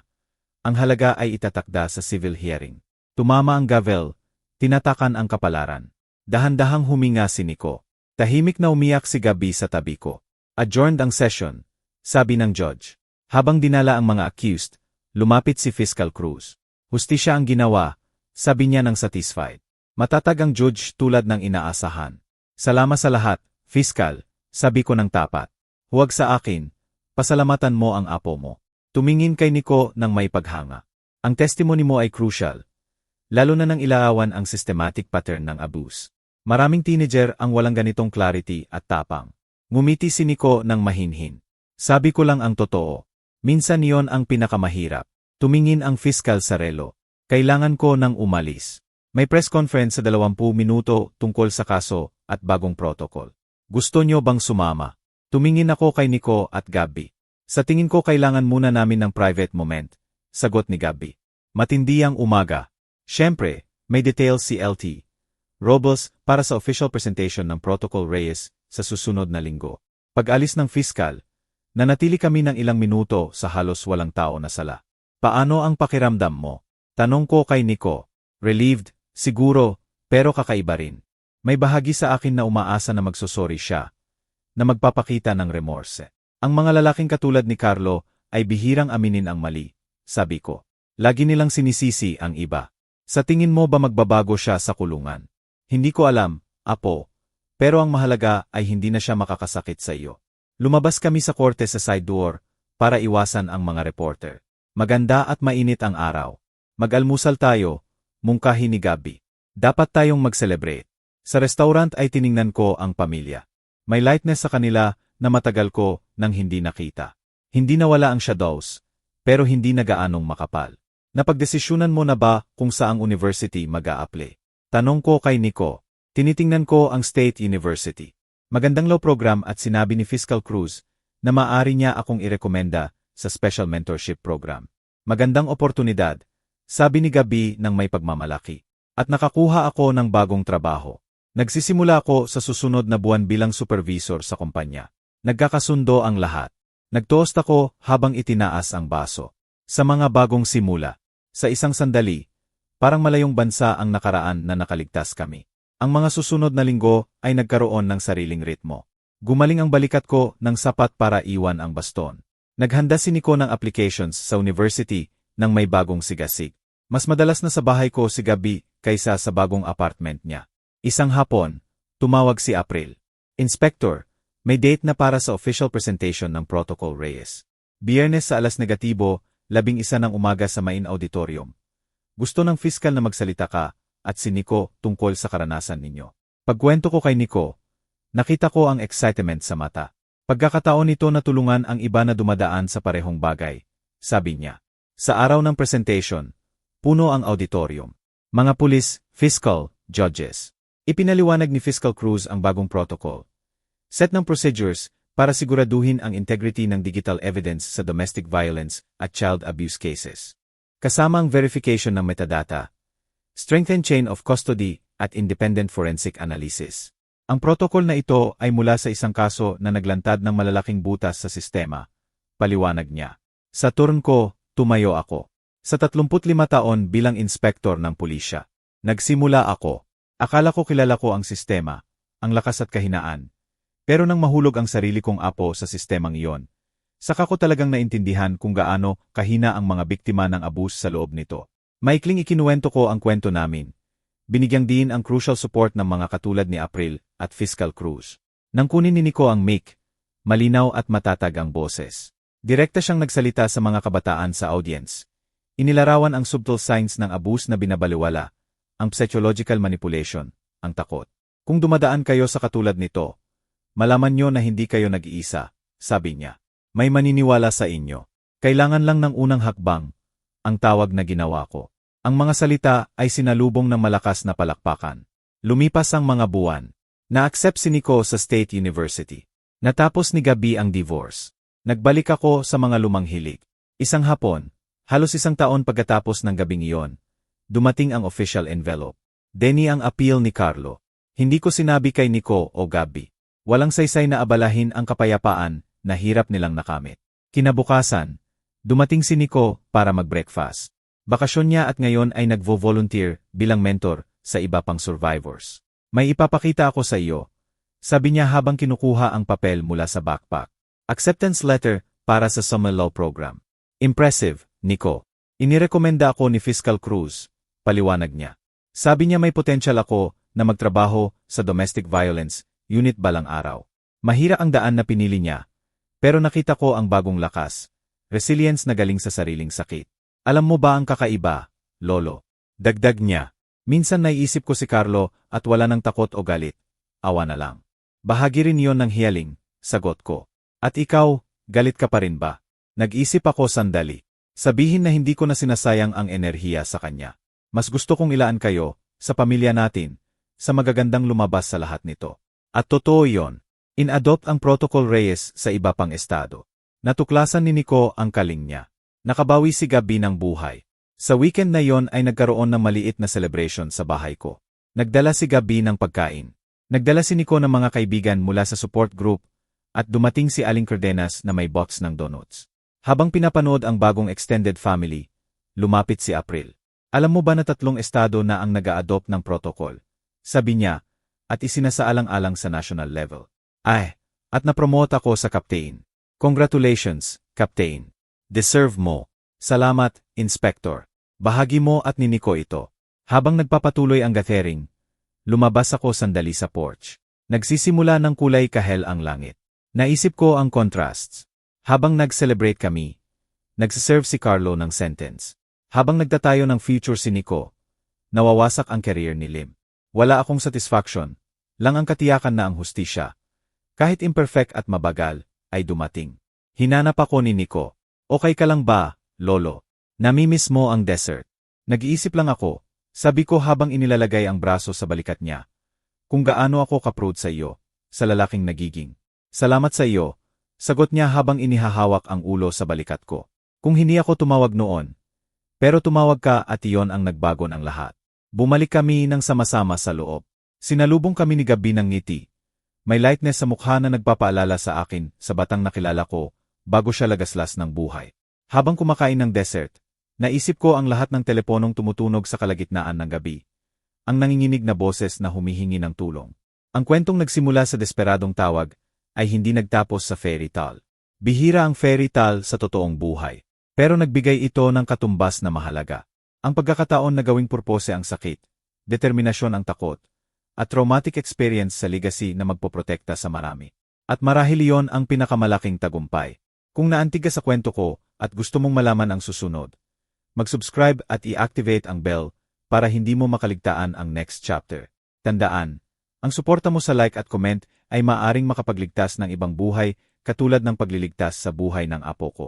S1: Ang halaga ay itatakda sa civil hearing. Tumama ang gavel, tinatakan ang kapalaran. Dahan-dahang huminga si Nico. Tahimik na umiyak si Gabi sa tabi ko. Adjourned ang session, sabi ng judge. Habang dinala ang mga accused, lumapit si Fiscal Cruz. Hustisya ang ginawa, sabi niya ng satisfied. Matatag ang judge tulad ng inaasahan. Salamat sa lahat, Fiscal, sabi ko ng tapat. Huwag sa akin, pasalamatan mo ang apo mo. Tumingin kay Nico ng may paghanga. Ang testimony mo ay crucial, lalo na nang ilarawan ang systematic pattern ng abuse. Maraming teenager ang walang ganitong clarity at tapang. Ngumiti si Nico ng mahinhin. Sabi ko lang ang totoo. Minsan yon ang pinakamahirap. Tumingin ang Fiscal sa relo. Kailangan ko nang umalis. May press conference sa 20 minuto tungkol sa kaso at bagong protocol. Gusto nyo bang sumama? Tumingin ako kay Nico at Gabi. Sa tingin ko kailangan muna namin ng private moment. Sagot ni Gabi. Matindi ang umaga. Siyempre, may details si LT. Robles para sa official presentation ng Protocol Reyes sa susunod na linggo. Pag-alis ng Fiscal, nanatili kami ng ilang minuto sa halos walang tao na sala. Paano ang pakiramdam mo? Tanong ko kay Nico. Relieved, siguro, pero kakaiba rin. May bahagi sa akin na umaasa na magsosorry siya, na magpapakita ng remorse. Ang mga lalaking katulad ni Carlo ay bihirang aminin ang mali, sabi ko. Lagi nilang sinisisi ang iba. Sa tingin mo ba magbabago siya sa kulungan? Hindi ko alam, apo, pero ang mahalaga ay hindi na siya makakasakit sa iyo. Lumabas kami sa korte sa side door para iwasan ang mga reporter. Maganda at mainit ang araw. Mag-almusal tayo, mungkahi ni Gabi. Dapat tayong mag-celebrate. Sa restaurant ay tiningnan ko ang pamilya. May lightness sa kanila na matagal ko nang hindi nakita. Hindi nawala ang shadows, pero hindi na gaanong makapal. Napagdesisyunan mo na ba kung saang university mag-a-apply? Tanong ko kay Nico. Tinitingnan ko ang State University. Magandang law program at sinabi ni Fiscal Cruz na maaari niya akong irekomenda sa special mentorship program. Magandang oportunidad, sabi ni Gabi ng may pagmamalaki. At nakakuha ako ng bagong trabaho. Nagsisimula ako sa susunod na buwan bilang supervisor sa kumpanya. Nagkakasundo ang lahat. Nagtoast ako habang itinaas ang baso. Sa mga bagong simula. Sa isang sandali, parang malayong bansa ang nakaraan na nakaligtas kami. Ang mga susunod na linggo ay nagkaroon ng sariling ritmo. Gumaling ang balikat ko ng sapat para iwan ang baston. Naghanda si Nico ng applications sa university nang may bagong sigasig. Mas madalas na sa bahay ko si Gabi kaysa sa bagong apartment niya. Isang hapon, tumawag si April. Inspector, may date na para sa official presentation ng Protocol Reyes. Biyernes sa alas negatibo, 11 ng umaga sa main auditorium. Gusto ng Fiscal na magsalita ka at si Nico tungkol sa karanasan ninyo. Pagkwento ko kay Nico, nakita ko ang excitement sa mata. Pagkakataon nito na tulungan ang iba na dumadaan sa parehong bagay, sabi niya. Sa araw ng presentation, puno ang auditorium. Mga pulis, fiscal, judges. Ipinaliwanag ni Fiscal Cruz ang bagong protocol. Set ng procedures, para siguraduhin ang integrity ng digital evidence sa domestic violence at child abuse cases. Kasama ang verification ng metadata, strengthened chain of custody, at independent forensic analysis. Ang protocol na ito ay mula sa isang kaso na naglantad ng malalaking butas sa sistema, paliwanag niya. Sa turn ko, tumayo ako. Sa 35 taon bilang inspektor ng pulisya. Nagsimula ako. Akala ko kilala ko ang sistema, ang lakas at kahinaan. Pero nang mahulog ang sarili kong apo sa sistemang iyon, saka ko talagang naintindihan kung gaano kahina ang mga biktima ng abuse sa loob nito. Maikling ikinuwento ko ang kwento namin. Binigyang din ang crucial support ng mga katulad ni April at Fiscal Cruz. Nang kunin ni Nico ang mic, malinaw at matatag ang boses. Direkta siyang nagsalita sa mga kabataan sa audience. Inilarawan ang subtle signs ng abuse na binabaliwala, ang psychological manipulation, ang takot. Kung dumadaan kayo sa katulad nito, malaman nyo na hindi kayo nag-iisa, sabi niya. May maniniwala sa inyo. Kailangan lang ng unang hakbang, ang tawag na ginawa ko. Ang mga salita ay sinalubong ng malakas na palakpakan. Lumipas ang mga buwan. Na-accept si Nico sa State University. Natapos ni Gabi ang divorce. Nagbalik ako sa mga lumang hilig. Isang hapon, halos isang taon pagkatapos ng gabing iyon, dumating ang official envelope. Denny ang appeal ni Carlo. Hindi ko sinabi kay Nico o Gabi. Walang saysay na abalahin ang kapayapaan na hirap nilang nakamit. Kinabukasan, dumating si Nico para mag-breakfast. Bakasyon niya at ngayon ay nagvo-volunteer bilang mentor sa iba pang survivors. May ipapakita ako sa iyo, sabi niya habang kinukuha ang papel mula sa backpack. Acceptance letter para sa Summer Law Program. Impressive, Nico. Inirekomenda ako ni Fiscal Cruz, paliwanag niya. Sabi niya may potential ako na magtrabaho sa domestic violence unit balang araw. Mahirap ang daan na pinili niya, pero nakita ko ang bagong lakas, resilience na galing sa sariling sakit. Alam mo ba ang kakaiba, Lolo? Dagdag niya. Minsan naiisip ko si Carlo at wala nang takot o galit. Awa na lang. Bahagi rin yon ng healing, sagot ko. At ikaw, galit ka pa rin ba? Nag-isip ako sandali. Sabihin na hindi ko na sinasayang ang enerhiya sa kanya. Mas gusto kong ilaan kayo, sa pamilya natin, sa magagandang lumabas sa lahat nito. At totoo yon. In-adopt ang Protocol Reyes sa iba pang estado. Natuklasan ni Nico ang kaling niya. Nakabawi si Gabi ng buhay. Sa weekend na yon ay nagkaroon ng maliit na celebration sa bahay ko. Nagdala si Gabi ng pagkain. Nagdala si Nico ng mga kaibigan mula sa support group at dumating si Aling Cardenas na may box ng donuts. Habang pinapanood ang bagong extended family, lumapit si April. Alam mo ba na 3 estado na ang nag-a-adopt ng protocol? Sabi niya, at isinasaalang-alang sa national level. Ay, at napromote ako sa captain. Congratulations, captain. Deserve mo. Salamat, Inspector. Bahagi mo at ni Nico ito. Habang nagpapatuloy ang gathering, lumabas ako sandali sa porch. Nagsisimula ng kulay kahel ang langit. Naisip ko ang contrasts. Habang nag-celebrate kami, nagsiserve si Carlo ng sentence. Habang nagtatayo ng future si Nico, nawawasak ang career ni Lim. Wala akong satisfaction, lang ang katiyakan na ang hustisya, kahit imperfect at mabagal, ay dumating. Hinanap ako ni Nico. Okay ka lang ba, Lolo? Namimiss mo ang desert. Nag-iisip lang ako, sabi ko habang inilalagay ang braso sa balikat niya. Kung gaano ako ka-proud sa iyo, sa lalaking nagiging. Salamat sa iyo, sagot niya habang inihahawak ang ulo sa balikat ko. Kung hindi ako tumawag noon. Pero tumawag ka at iyon ang nagbago ng lahat. Bumalik kami ng sama-sama sa loob. Sinalubong kami ni Gabi ng ngiti. May lightness sa mukha na nagpapaalala sa akin sa batang nakilala ko bago siya lagaslas ng buhay. Habang kumakain ng dessert, naisip ko ang lahat ng teleponong tumutunog sa kalagitnaan ng gabi. Ang nanginginig na boses na humihingi ng tulong. Ang kwentong nagsimula sa desperadong tawag ay hindi nagtapos sa fairy tale. Bihira ang fairy tale sa totoong buhay. Pero nagbigay ito ng katumbas na mahalaga. Ang pagkakataon na gawing purpose ang sakit, determinasyon ang takot, at traumatic experience sa legacy na magpoprotekta sa marami. At marahil iyon ang pinakamalaking tagumpay. Kung naantig ka sa kwento ko at gusto mong malaman ang susunod, mag-subscribe at i-activate ang bell para hindi mo makaligtaan ang next chapter. Tandaan, ang suporta mo sa like at comment ay maaring makapagligtas ng ibang buhay katulad ng pagliligtas sa buhay ng apo ko.